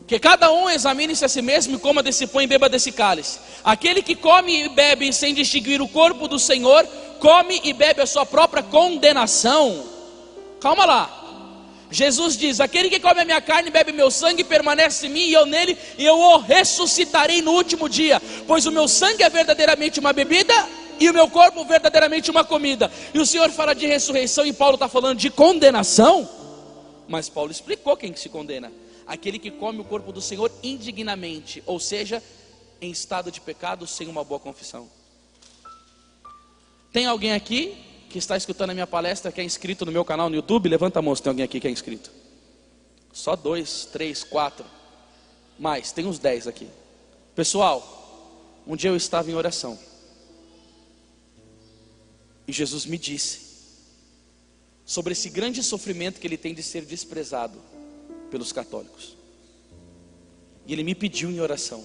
Que cada um examine-se a si mesmo e coma desse pão e beba desse cálice. Aquele que come e bebe sem distinguir o corpo do Senhor, come e bebe a sua própria condenação. Calma lá. Jesus diz, aquele que come a minha carne e bebe meu sangue, permanece em mim e eu nele, e eu o ressuscitarei no último dia. Pois o meu sangue é verdadeiramente uma bebida e o meu corpo verdadeiramente uma comida. E o Senhor fala de ressurreição e Paulo está falando de condenação. Mas Paulo explicou quem que se condena. Aquele que come o corpo do Senhor indignamente, ou seja, em estado de pecado, sem uma boa confissão. Tem alguém aqui que está escutando a minha palestra, que é inscrito no meu canal no YouTube? Levanta a mão se tem alguém aqui que é inscrito. Só 2, 3, 4. Mais, tem uns 10 aqui. Pessoal, um dia eu estava em oração. E Jesus me disse sobre esse grande sofrimento que ele tem de ser desprezado pelos católicos. E ele me pediu em oração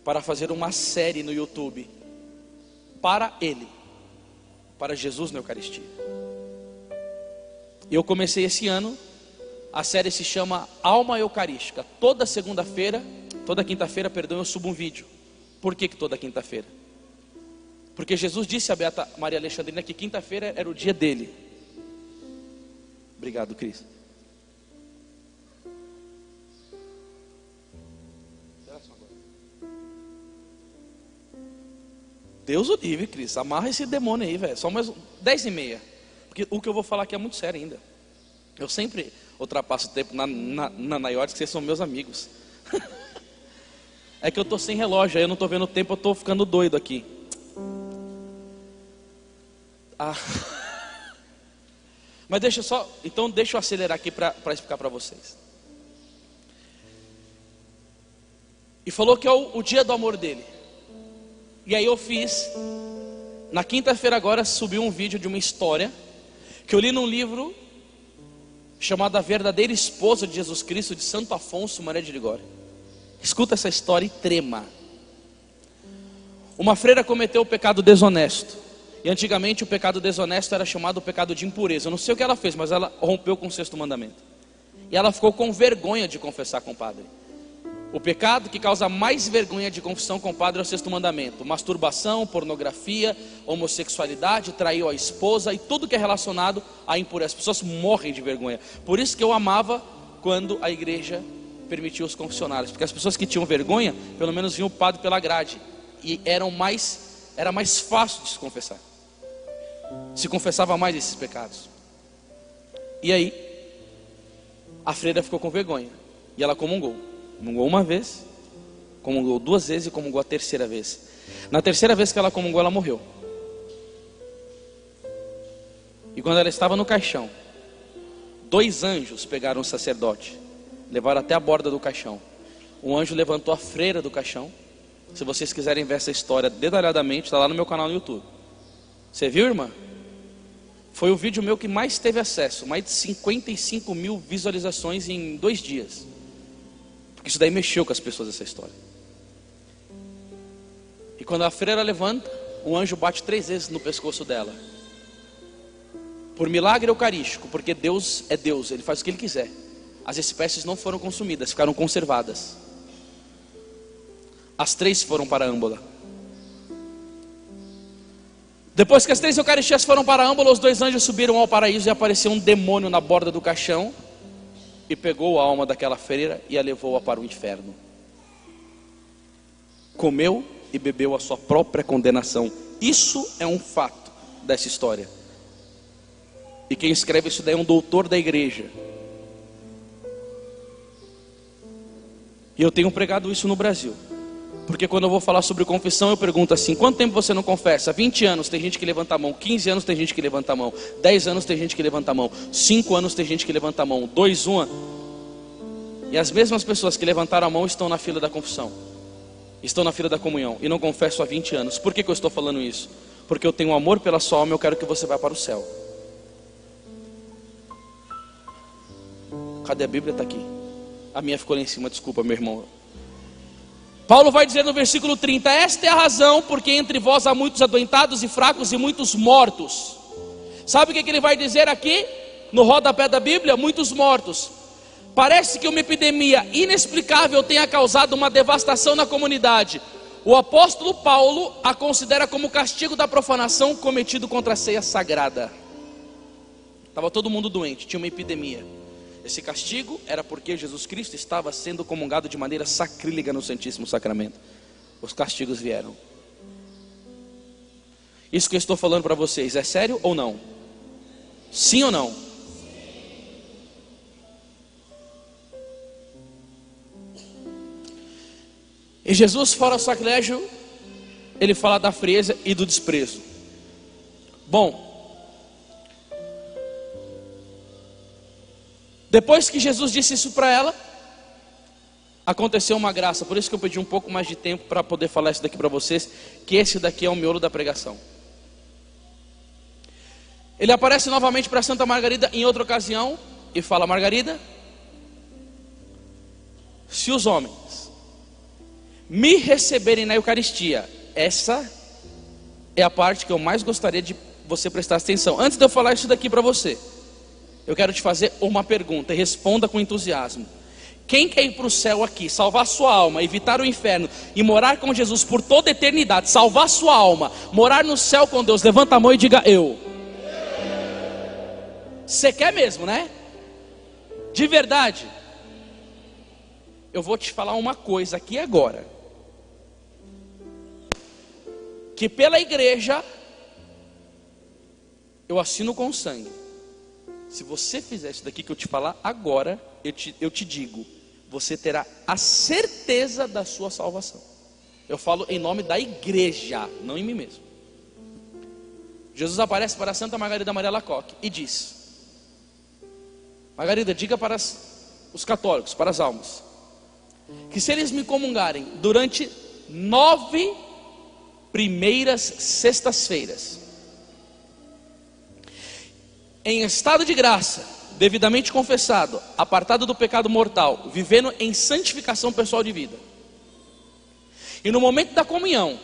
para fazer uma série no YouTube para ele, para Jesus na Eucaristia. E eu comecei esse ano. A série se chama Alma Eucarística. Toda quinta-feira, eu subo um vídeo. Por que toda quinta-feira? Porque Jesus disse a Beata Maria Alexandrina que quinta-feira era o dia dele. Obrigado, Cris. Deus o livre, Cris. Amarra esse demônio aí, velho. Só mais 10h30. Porque o que eu vou falar aqui é muito sério ainda. Eu sempre ultrapasso o tempo na Naiorte, que vocês são meus amigos. É que eu tô sem relógio, aí eu não tô vendo o tempo, eu tô ficando doido aqui. Mas deixa eu acelerar aqui para explicar para vocês. E falou que é o dia do amor dele. E aí eu fiz, na quinta-feira agora, subi um vídeo de uma história que eu li num livro chamado A Verdadeira Esposa de Jesus Cristo, de Santo Afonso Maria de Ligório. Escuta essa história e trema. Uma freira cometeu o pecado desonesto. E antigamente o pecado desonesto era chamado o pecado de impureza. Eu não sei o que ela fez, mas ela rompeu com o 6º mandamento. E ela ficou com vergonha de confessar com o padre. O pecado que causa mais vergonha de confissão com o padre é o 6º mandamento: masturbação, pornografia, homossexualidade, traiu a esposa e tudo que é relacionado à impureza. As pessoas morrem de vergonha. Por isso que eu amava quando a igreja permitiu os confessionários, porque as pessoas que tinham vergonha, pelo menos viam o padre pela grade, e era mais fácil de se confessar, se confessava mais esses pecados. E aí, a freira ficou com vergonha, e ela comungou uma vez, comungou 2 vezes e comungou a 3ª vez. Na 3ª vez que ela comungou, ela morreu. E quando ela estava no caixão, 2 anjos pegaram o sacerdote, levaram até a borda do caixão. Um anjo levantou a freira do caixão. Se vocês quiserem ver essa história detalhadamente, está lá no meu canal no YouTube. Você viu, irmã? Foi o vídeo meu que mais teve acesso, mais de 55 mil visualizações em 2 dias. Porque isso daí mexeu com as pessoas, essa história. E quando a freira levanta, o anjo bate 3 vezes no pescoço dela. Por milagre eucarístico, porque Deus é Deus, Ele faz o que Ele quiser. As espécies não foram consumidas, ficaram conservadas. As 3 foram para a âmbola. Depois que as 3 eucaristias foram para a âmbola, os 2 anjos subiram ao paraíso e apareceu um demônio na borda do caixão e pegou a alma daquela freira e a levou para o inferno. Comeu e bebeu a sua própria condenação. Isso é um fato dessa história. E quem escreve isso daí é um doutor da igreja. E eu tenho pregado isso no Brasil. Porque quando eu vou falar sobre confissão, eu pergunto assim: quanto tempo você não confessa? 20 anos, tem gente que levanta a mão. 15 anos, tem gente que levanta a mão. 10 anos, tem gente que levanta a mão. 5 anos, tem gente que levanta a mão. 2, 1. E as mesmas pessoas que levantaram a mão estão na fila da confissão, estão na fila da comunhão, e não confesso há 20 anos. Por que eu estou falando isso? Porque eu tenho amor pela sua alma, eu quero que você vá para o céu. Cadê a Bíblia? Está aqui. A minha ficou lá em cima, desculpa, meu irmão. Paulo vai dizer no versículo 30: esta é a razão porque entre vós há muitos adoentados e fracos e muitos mortos. Sabe o que ele vai dizer aqui? No rodapé da Bíblia: muitos mortos. Parece que uma epidemia inexplicável tenha causado uma devastação na comunidade. O apóstolo Paulo a considera como castigo da profanação cometido contra a ceia sagrada. Estava todo mundo doente, tinha uma epidemia. Esse castigo era porque Jesus Cristo estava sendo comungado de maneira sacrílega no Santíssimo Sacramento. Os castigos vieram. Isso que eu estou falando para vocês é sério ou não? Sim ou não? E Jesus fala o sacrilégio, ele fala da frieza e do desprezo. Bom, depois que Jesus disse isso para ela, aconteceu uma graça. Por isso que eu pedi um pouco mais de tempo para poder falar isso daqui para vocês, que esse daqui é o miolo da pregação. Ele aparece novamente para Santa Margarida em outra ocasião e fala: Margarida, se os homens me receberem na Eucaristia, essa é a parte que eu mais gostaria de você prestar atenção. Antes de eu falar isso daqui para você, eu quero te fazer uma pergunta e responda com entusiasmo. Quem quer ir para o céu aqui, salvar sua alma, evitar o inferno e morar com Jesus por toda a eternidade, salvar sua alma, morar no céu com Deus, levanta a mão e diga: eu. Você quer mesmo, né? De verdade. Eu vou te falar uma coisa aqui agora, que pela igreja eu assino com sangue. Se você fizer isso daqui que eu te falar agora, eu te digo, você terá a certeza da sua salvação. Eu falo em nome da igreja, não em mim mesmo. Jesus aparece para Santa Margarida Maria Alacoque e diz: Margarida, diga para os católicos, para as almas, que se eles me comungarem durante 9 primeiras sextas-feiras, em estado de graça, devidamente confessado, apartado do pecado mortal, vivendo em santificação pessoal de vida, e no momento da comunhão,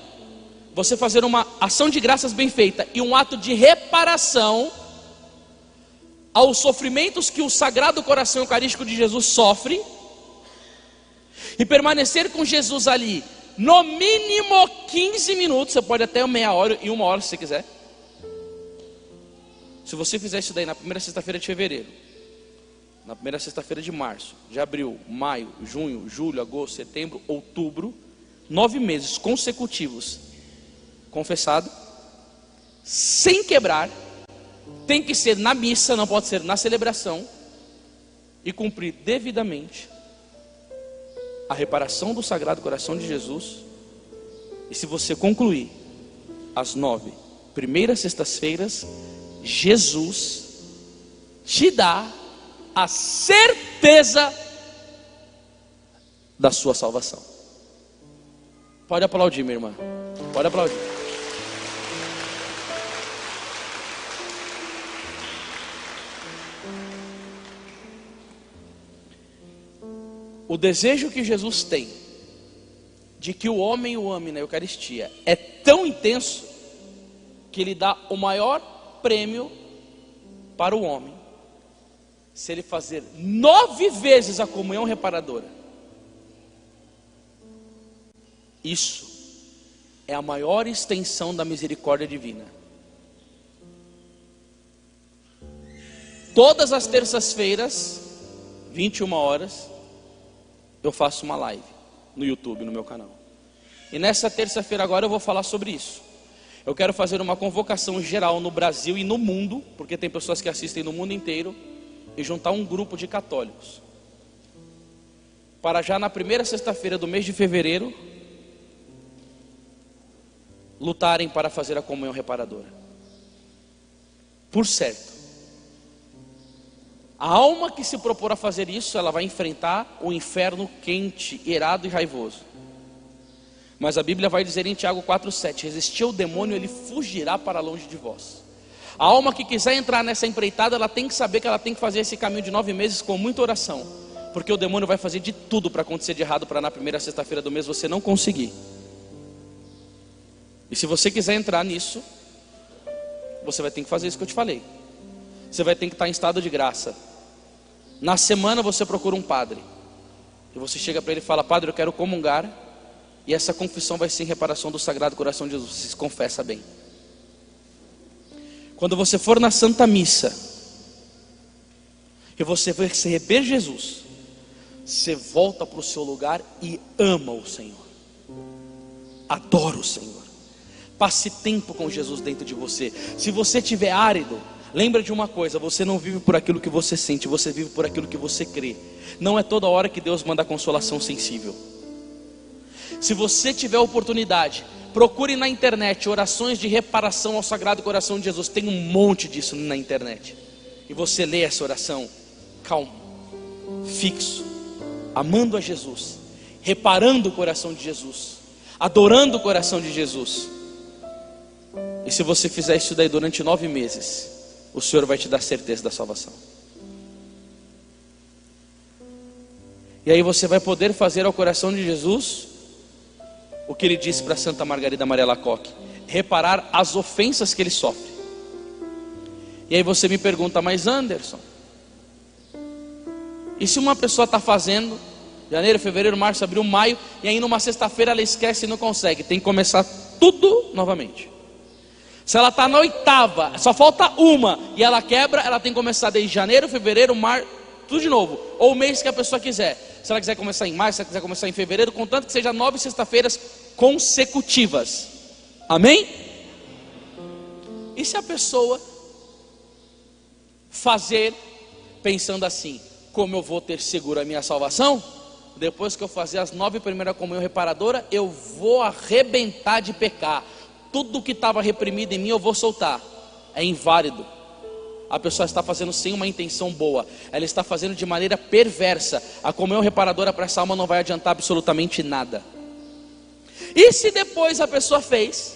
você fazer uma ação de graças bem feita e um ato de reparação aos sofrimentos que o Sagrado Coração Eucarístico de Jesus sofre, e permanecer com Jesus ali, no mínimo 15 minutos, você pode até meia hora e 1 hora se você quiser. Se você fizer isso daí na primeira sexta-feira de fevereiro, na primeira sexta-feira de março, de abril, maio, junho, julho, agosto, setembro, outubro, 9 meses consecutivos, confessado, sem quebrar, tem que ser na missa, não pode ser na celebração, e cumprir devidamente a reparação do Sagrado Coração de Jesus. E se você concluir as 9 primeiras sextas-feiras, Jesus te dá a certeza da sua salvação. Pode aplaudir, minha irmã. Pode aplaudir. O desejo que Jesus tem de que o homem o ame na Eucaristia é tão intenso que ele dá o maior prêmio para o homem se ele fazer 9 vezes a comunhão reparadora. Isso é a maior extensão da misericórdia divina. Todas as terças-feiras, 21 horas, eu faço uma live no YouTube, no meu canal. E nessa terça-feira agora eu vou falar sobre isso. Eu quero fazer uma convocação geral no Brasil e no mundo, porque tem pessoas que assistem no mundo inteiro, e juntar um grupo de católicos, para já na primeira sexta-feira do mês de fevereiro, lutarem para fazer a comunhão reparadora. Por certo, a alma que se propor a fazer isso, ela vai enfrentar o inferno quente, irado e raivoso. Mas a Bíblia vai dizer em Tiago 4,7: resistir ao demônio, ele fugirá para longe de vós. A alma que quiser entrar nessa empreitada, ela tem que saber que ela tem que fazer esse caminho de 9 meses com muita oração, porque o demônio vai fazer de tudo para acontecer de errado, para na primeira sexta-feira do mês você não conseguir. E se você quiser entrar nisso, você vai ter que fazer isso que eu te falei. Você vai ter que estar em estado de graça. Na semana você procura um padre, e você chega para ele e fala: padre, eu quero comungar, e essa confissão vai ser em reparação do Sagrado Coração de Jesus. Você se confessa bem. Quando você for na Santa Missa e você vai receber Jesus, você volta para o seu lugar e ama o Senhor, adora o Senhor. Passe tempo com Jesus dentro de você. Se você estiver árido, lembra de uma coisa: você não vive por aquilo que você sente, você vive por aquilo que você crê. Não é toda hora que Deus manda consolação sensível. Se você tiver oportunidade, procure na internet orações de reparação ao Sagrado Coração de Jesus. Tem um monte disso na internet. E você lê essa oração calmo, fixo, amando a Jesus, reparando o coração de Jesus, adorando o coração de Jesus. E se você fizer isso daí durante 9 meses, o Senhor vai te dar certeza da salvação. E aí você vai poder fazer ao coração de Jesus o que ele disse para Santa Margarida Maria Alacoque: reparar as ofensas que ele sofre. E aí você me pergunta: mas Anderson, e se uma pessoa está fazendo janeiro, fevereiro, março, abril, maio, e aí numa sexta-feira ela esquece e não consegue? Tem que começar tudo novamente. Se ela está na 8ª, só falta uma, e ela quebra, ela tem que começar desde janeiro, fevereiro, março, tudo de novo, ou o mês que a pessoa quiser. Se ela quiser começar em março, se ela quiser começar em fevereiro, contanto que seja 9 sexta-feiras consecutivas. Amém? E se a pessoa fazer pensando assim: como eu vou ter seguro a minha salvação? Depois que eu fazer as 9 primeiras comunhão reparadora, eu vou arrebentar de pecar. Tudo que estava reprimido em mim eu vou soltar. É inválido. A pessoa está fazendo sem uma intenção boa, ela está fazendo de maneira perversa. A comunhão reparadora para essa alma não vai adiantar absolutamente nada. E se depois a pessoa fez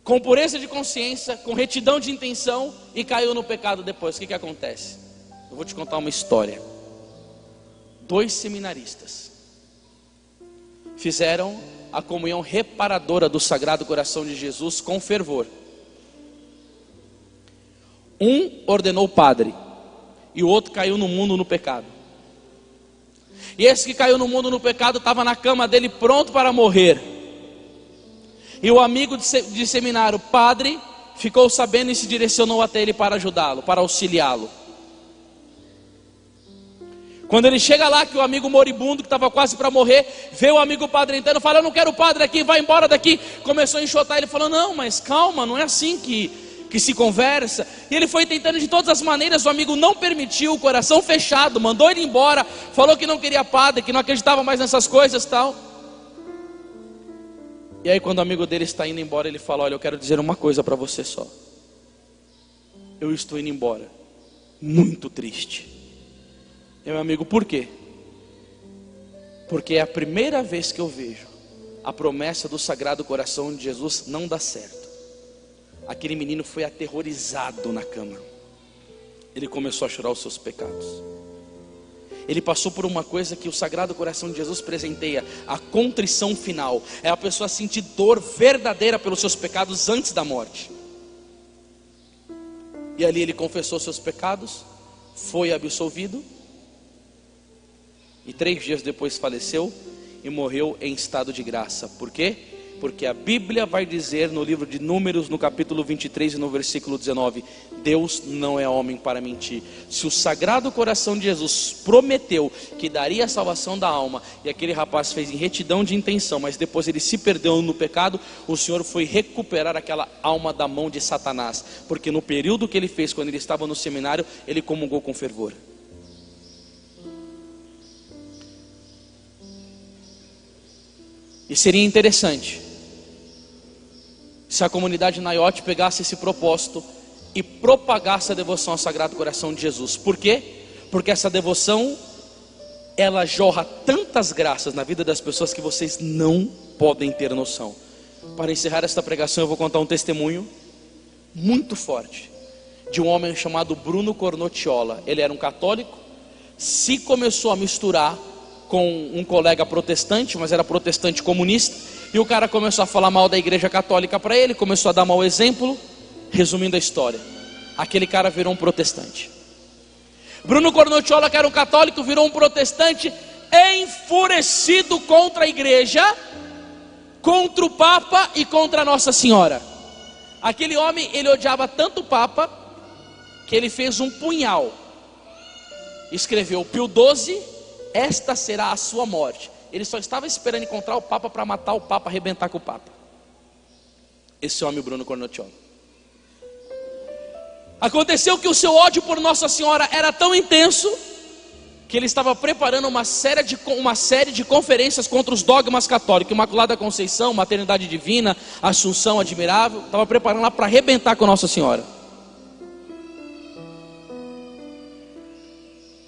com pureza de consciência, com retidão de intenção, e caiu no pecado depois, o que acontece? Eu vou te contar uma história. 2 seminaristas fizeram a comunhão reparadora do Sagrado Coração de Jesus com fervor. Um ordenou padre e o outro caiu no mundo no pecado. E esse que caiu no mundo no pecado estava na cama dele pronto para morrer. E o amigo de seminário, padre, ficou sabendo e se direcionou até ele para ajudá-lo, para auxiliá-lo. Quando ele chega lá, que o amigo moribundo, que estava quase para morrer, vê o amigo padre entrando, fala: eu não quero o padre aqui, vai embora daqui. Começou a enxotar, ele falou: não, mas calma, não é assim que se conversa. E ele foi tentando de todas as maneiras, o amigo não permitiu, o coração fechado, mandou ele embora, falou que não queria padre, que não acreditava mais nessas coisas e tal. E aí quando o amigo dele está indo embora, ele fala: olha, eu quero dizer uma coisa para você só. Eu estou indo embora, muito triste. E meu amigo, por quê? Porque é a primeira vez que eu vejo a promessa do Sagrado Coração de Jesus não dar certo. Aquele menino foi aterrorizado na cama. Ele começou a chorar os seus pecados. Ele passou por uma coisa que o Sagrado Coração de Jesus presenteia: a contrição final. É a pessoa sentir dor verdadeira pelos seus pecados antes da morte. E ali ele confessou seus pecados, foi absolvido, e 3 dias depois faleceu e morreu em estado de graça. Por quê? Porque a Bíblia vai dizer no livro de Números, no capítulo 23 e no versículo 19: Deus não é homem para mentir. Se o Sagrado Coração de Jesus prometeu que daria a salvação da alma, e aquele rapaz fez em retidão de intenção, mas depois ele se perdeu no pecado, o Senhor foi recuperar aquela alma da mão de Satanás, porque no período que ele fez, quando ele estava no seminário, ele comungou com fervor. E seria interessante se a comunidade Naiote pegasse esse propósito e propagasse a devoção ao Sagrado Coração de Jesus. Por quê? Porque essa devoção, ela jorra tantas graças na vida das pessoas que vocês não podem ter noção. Para encerrar esta pregação, eu vou contar um testemunho muito forte de um homem chamado Bruno Cornocciola. Ele era um católico, se começou a misturar com um colega protestante, mas era protestante comunista, e o cara começou a falar mal da igreja católica para ele, começou a dar mau exemplo. Resumindo a história, aquele cara virou um protestante. Bruno Cornocciola, que era um católico, virou um protestante, enfurecido contra a igreja, contra o Papa e contra Nossa Senhora. Aquele homem, ele odiava tanto o Papa, que ele fez um punhal, escreveu: Pio XII, esta será a sua morte. Ele só estava esperando encontrar o Papa para matar o Papa, arrebentar com o Papa. Esse homem, Bruno Cornocciola. Aconteceu que o seu ódio por Nossa Senhora era tão intenso que ele estava preparando uma série de conferências contra os dogmas católicos: Imaculada Conceição, Maternidade Divina, Assunção Admirável. Estava preparando lá para arrebentar com Nossa Senhora.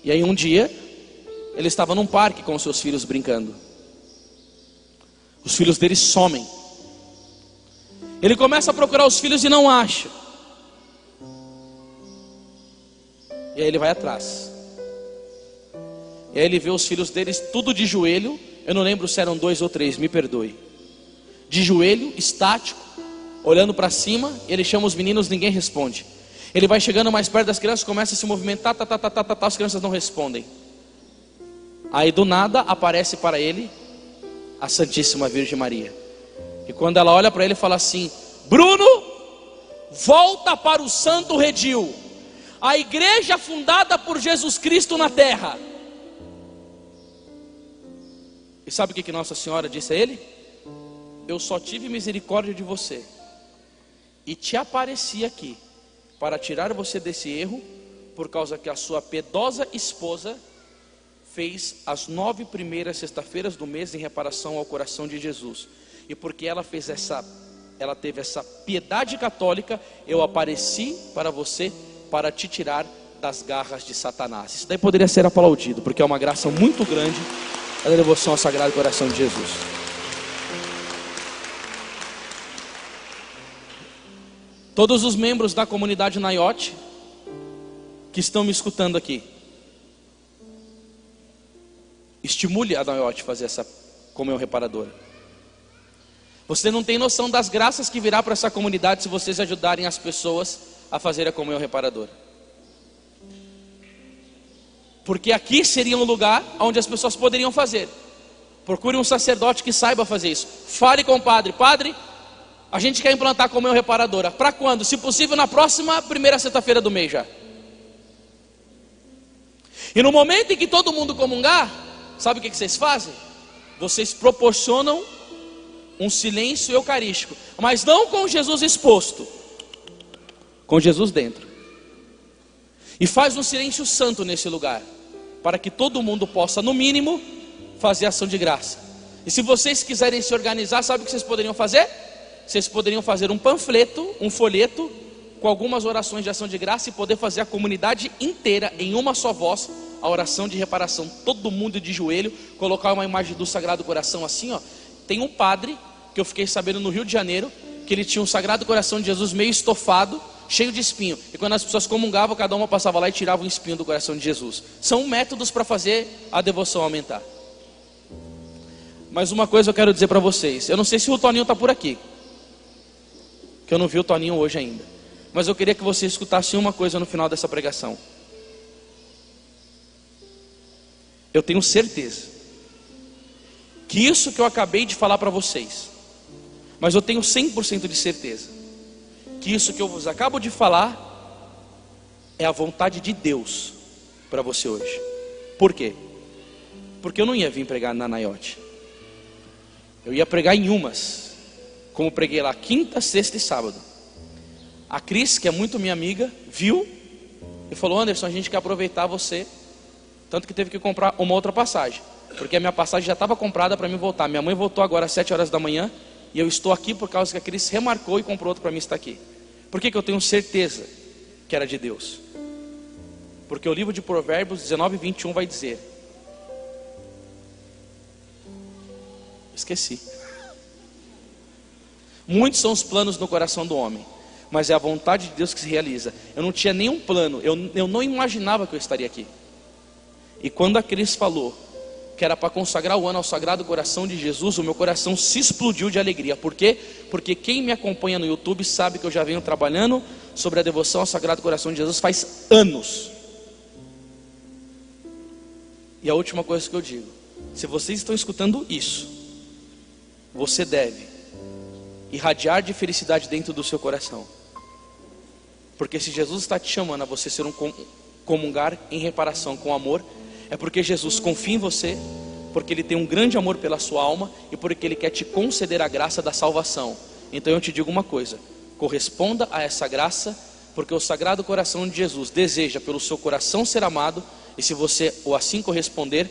E aí um dia ele estava num parque com os seus filhos brincando. Os filhos dele somem. Ele começa a procurar os filhos e não acha. E aí ele vai atrás. E aí ele vê os filhos deles tudo de joelho. Eu não lembro se eram 2 ou 3, me perdoe. De joelho, estático, olhando para cima. Ele chama os meninos, ninguém responde. Ele vai chegando mais perto das crianças, começa a se movimentar, as crianças não respondem. Aí do nada aparece para ele a Santíssima Virgem Maria. E quando ela olha para ele, fala assim: Bruno, volta para o Santo Redil, a igreja fundada por Jesus Cristo na terra. E sabe o que Nossa Senhora disse a ele? Eu só tive misericórdia de você e te apareci aqui para tirar você desse erro, por causa que a sua piedosa esposa fez as 9 primeiras sexta-feiras do mês em reparação ao coração de Jesus. E porque ela teve essa piedade católica, eu apareci para você para te tirar das garras de Satanás. Isso daí poderia ser aplaudido, porque é uma graça muito grande a devoção ao Sagrado Coração de Jesus. Todos os membros da comunidade Naiote que estão me escutando aqui, estimule a Naiote a fazer essa comunhão reparadora. Você não tem noção das graças que virá para essa comunidade se vocês ajudarem as pessoas a fazer a comunhão reparadora. Porque aqui seria um lugar onde as pessoas poderiam fazer. Procure um sacerdote que saiba fazer isso. Fale com o padre: Padre, a gente quer implantar a comunhão reparadora. Para quando? Se possível, na próxima primeira sexta-feira do mês já. E no momento em que todo mundo comungar, sabe o que vocês fazem? Vocês proporcionam um silêncio eucarístico, mas não com Jesus exposto, com Jesus dentro. E faz um silêncio santo nesse lugar, para que todo mundo possa, no mínimo, fazer ação de graça. E se vocês quiserem se organizar, sabe o que vocês poderiam fazer? Vocês poderiam fazer um panfleto, um folheto, com algumas orações de ação de graça, e poder fazer a comunidade inteira, em uma só voz, a oração de reparação. Todo mundo de joelho, colocar uma imagem do Sagrado Coração assim, ó. Tem um padre, que eu fiquei sabendo no Rio de Janeiro, que ele tinha um Sagrado Coração de Jesus meio estofado, cheio de espinho. E quando as pessoas comungavam, cada uma passava lá e tirava um espinho do coração de Jesus. São métodos para fazer a devoção aumentar. Mas uma coisa eu quero dizer para vocês. Eu não sei se o Toninho está por aqui, que eu não vi o Toninho hoje ainda. Mas eu queria que você escutasse uma coisa no final dessa pregação. Eu tenho certeza que isso que eu acabei de falar para vocês, mas eu tenho 100% de certeza que isso que eu vos acabo de falar é a vontade de Deus para você hoje. Por quê? Porque eu não ia vir pregar na Naiote. Eu ia pregar em umas, como preguei lá quinta, sexta e sábado. A Cris, que é muito minha amiga, viu e falou: Anderson, a gente quer aproveitar você. Tanto que teve que comprar uma outra passagem, porque a minha passagem já estava comprada para mim voltar. Minha mãe voltou agora às 7 horas da manhã, e eu estou aqui por causa que a Cris remarcou e comprou outra para mim estar aqui. Por que eu tenho certeza que era de Deus? Porque o livro de Provérbios 19:21 vai dizer... Esqueci. Muitos são os planos no coração do homem, mas é a vontade de Deus que se realiza. Eu não tinha nenhum plano, eu não imaginava que eu estaria aqui. E quando a Cris falou que era para consagrar o ano ao Sagrado Coração de Jesus, o meu coração se explodiu de alegria. Por quê? Porque quem me acompanha no YouTube sabe que eu já venho trabalhando sobre a devoção ao Sagrado Coração de Jesus faz anos. E a última coisa que eu digo: se vocês estão escutando isso, você deve irradiar de felicidade dentro do seu coração. Porque se Jesus está te chamando a você ser um comungar em reparação com amor, é porque Jesus confia em você, porque Ele tem um grande amor pela sua alma e porque Ele quer te conceder a graça da salvação. Então eu te digo uma coisa: corresponda a essa graça, porque o Sagrado Coração de Jesus deseja pelo seu coração ser amado, e se você o assim corresponder,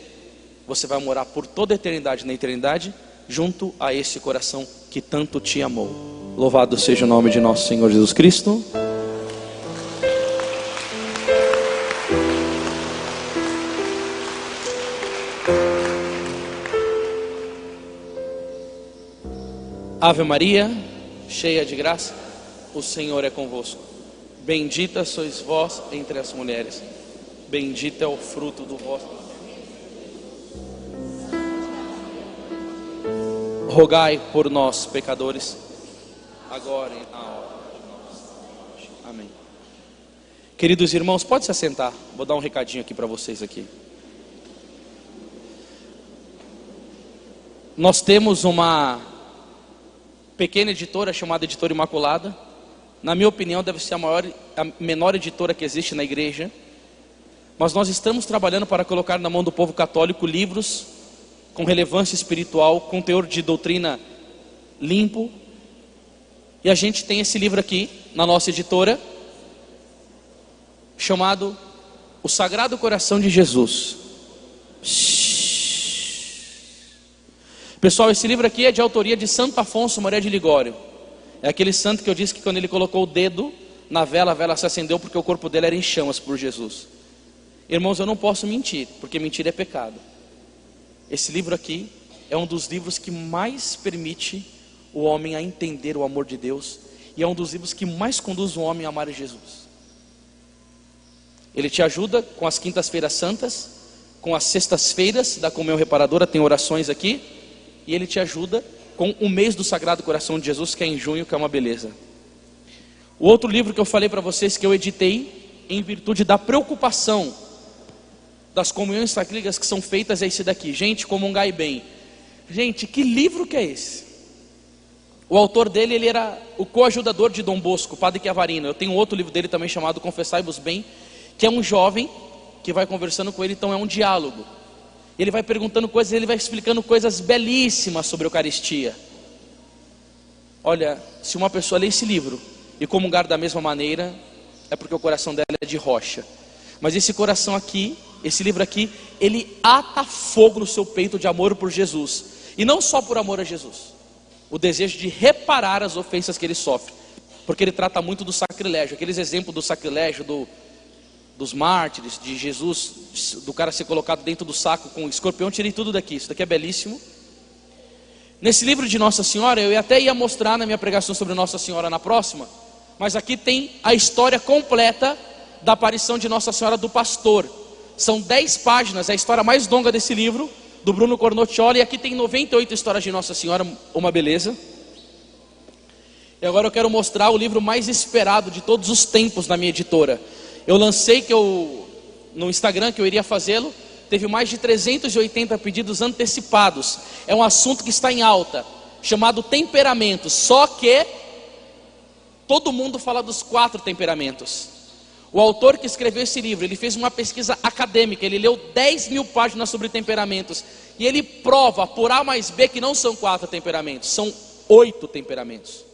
você vai morar por toda a eternidade na eternidade, junto a esse coração que tanto te amou. Louvado seja o nome de nosso Senhor Jesus Cristo. Ave Maria, cheia de graça, o Senhor é convosco. Bendita sois vós entre as mulheres, bendito é o fruto do vosso ventre. Rogai por nós, pecadores, agora e na hora de nossa morte. Amém. Queridos irmãos, pode se assentar. Vou dar um recadinho aqui para vocês aqui. Nós temos uma pequena editora chamada Editora Imaculada. Na minha opinião, deve ser a menor editora que existe na igreja. Mas nós estamos trabalhando para colocar na mão do povo católico livros com relevância espiritual, com teor de doutrina limpo. E a gente tem esse livro aqui na nossa editora, chamado O Sagrado Coração de Jesus. Pessoal, esse livro aqui é de autoria de Santo Afonso Maria de Ligório. É aquele santo que eu disse que quando ele colocou o dedo na vela, a vela se acendeu porque o corpo dele era em chamas por Jesus. Irmãos, eu não posso mentir, porque mentir é pecado. Esse livro aqui é um dos livros que mais permite o homem a entender o amor de Deus, e é um dos livros que mais conduz o homem a amar Jesus. Ele te ajuda com as quintas-feiras santas, com as sextas-feiras da comunhão reparadora, tem orações aqui, e ele te ajuda com o mês do Sagrado Coração de Jesus, que é em junho, que é uma beleza. O outro livro que eu falei para vocês, que eu editei em virtude da preocupação das comunhões sacrílegas que são feitas, é esse daqui. Gente, comungai bem. Gente, que livro que é esse? O autor dele, ele era o coadjudador de Dom Bosco, Padre Chiavarino. Eu tenho outro livro dele também chamado Confessai-vos Bem, que é um jovem que vai conversando com ele, então é um diálogo. Ele vai perguntando coisas, ele vai explicando coisas belíssimas sobre a Eucaristia. Olha, se uma pessoa lê esse livro e comungar da mesma maneira, é porque o coração dela é de rocha. Mas esse coração aqui, esse livro aqui, ele ata fogo no seu peito de amor por Jesus. E não só por amor a Jesus, o desejo de reparar as ofensas que ele sofre. Porque ele trata muito do sacrilégio, aqueles exemplos do sacrilégio, dos mártires, de Jesus, do cara ser colocado dentro do saco com escorpião. Tirei tudo daqui, isso daqui é belíssimo. Nesse livro de Nossa Senhora, eu até ia mostrar na minha pregação sobre Nossa Senhora na próxima, mas aqui tem a história completa da aparição de Nossa Senhora do Pastor. São 10 páginas, é a história mais longa desse livro, do Bruno Cornocchioli, e aqui tem 98 histórias de Nossa Senhora, uma beleza. E agora eu quero mostrar o livro mais esperado de todos os tempos na minha editora. Eu lancei no Instagram que eu iria fazê-lo, teve mais de 380 pedidos antecipados. É um assunto que está em alta, chamado temperamentos, só que todo mundo fala dos 4 temperamentos. O autor que escreveu esse livro, ele fez uma pesquisa acadêmica, ele leu 10 mil páginas sobre temperamentos, e ele prova por A mais B que não são 4 temperamentos, são 8 temperamentos.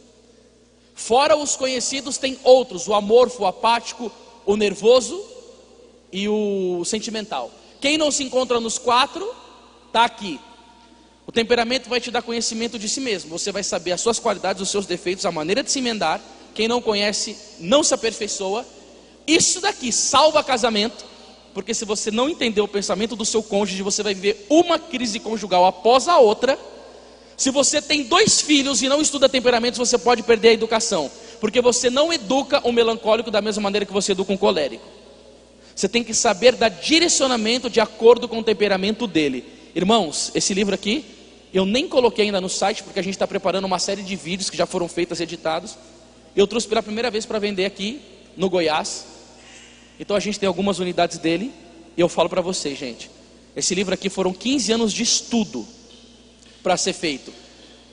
Fora os conhecidos, tem outros: o amorfo, o apático, o nervoso e o sentimental. Quem não se encontra nos 4, está aqui. O temperamento vai te dar conhecimento de si mesmo. Você vai saber as suas qualidades, os seus defeitos, a maneira de se emendar. Quem não conhece, não se aperfeiçoa. Isso daqui salva casamento, porque se você não entender o pensamento do seu cônjuge, você vai viver uma crise conjugal após a outra. Se você tem 2 filhos e não estuda temperamentos, você pode perder a educação, porque você não educa um melancólico da mesma maneira que você educa um colérico. Você tem que saber dar direcionamento de acordo com o temperamento dele. Irmãos, esse livro aqui, eu nem coloquei ainda no site, porque a gente está preparando uma série de vídeos que já foram feitos e editados. Eu trouxe pela primeira vez para vender aqui no Goiás. Então a gente tem algumas unidades dele. E eu falo para vocês, gente, esse livro aqui foram 15 anos de estudo para ser feito,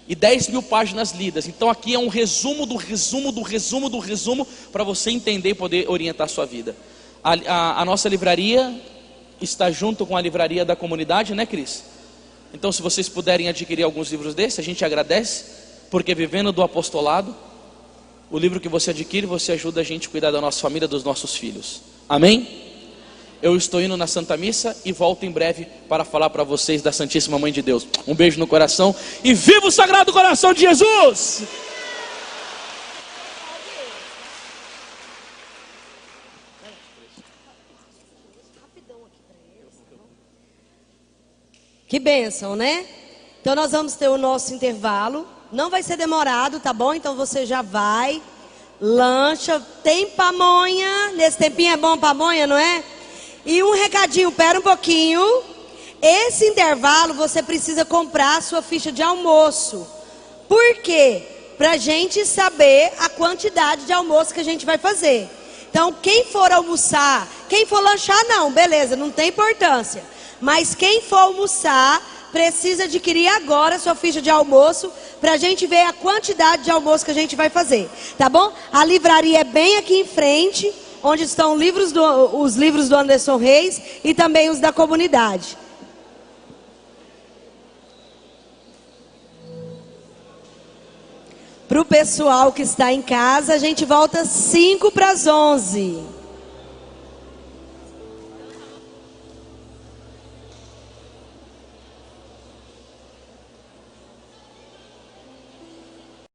e 10 mil páginas lidas. Então aqui é um resumo do resumo do resumo do resumo, para você entender e poder orientar a sua vida. A nossa livraria está junto com a livraria da comunidade, né, Cris? Então se vocês puderem adquirir alguns livros desses, a gente agradece, porque vivendo do apostolado, o livro que você adquire, você ajuda a gente a cuidar da nossa família, dos nossos filhos. Amém? Eu estou indo na Santa Missa e volto em breve para falar para vocês da Santíssima Mãe de Deus. Um beijo no coração e viva o Sagrado Coração de Jesus! Que bênção, né? Então nós vamos ter o nosso intervalo. Não vai ser demorado, tá bom? Então você já vai, lancha, tem pamonha. Nesse tempinho é bom pamonha, não é? E um recadinho, pera um pouquinho. Esse intervalo você precisa comprar a sua ficha de almoço. Por quê? Pra gente saber a quantidade de almoço que a gente vai fazer. Então quem for almoçar, quem for lanchar não, beleza, não tem importância. Mas quem for almoçar, precisa adquirir agora a sua ficha de almoço, pra gente ver a quantidade de almoço que a gente vai fazer. Tá bom? A livraria é bem aqui em frente, onde estão os livros do Anderson Reis e também os da comunidade. Para o pessoal que está em casa, a gente volta 5 para as 11.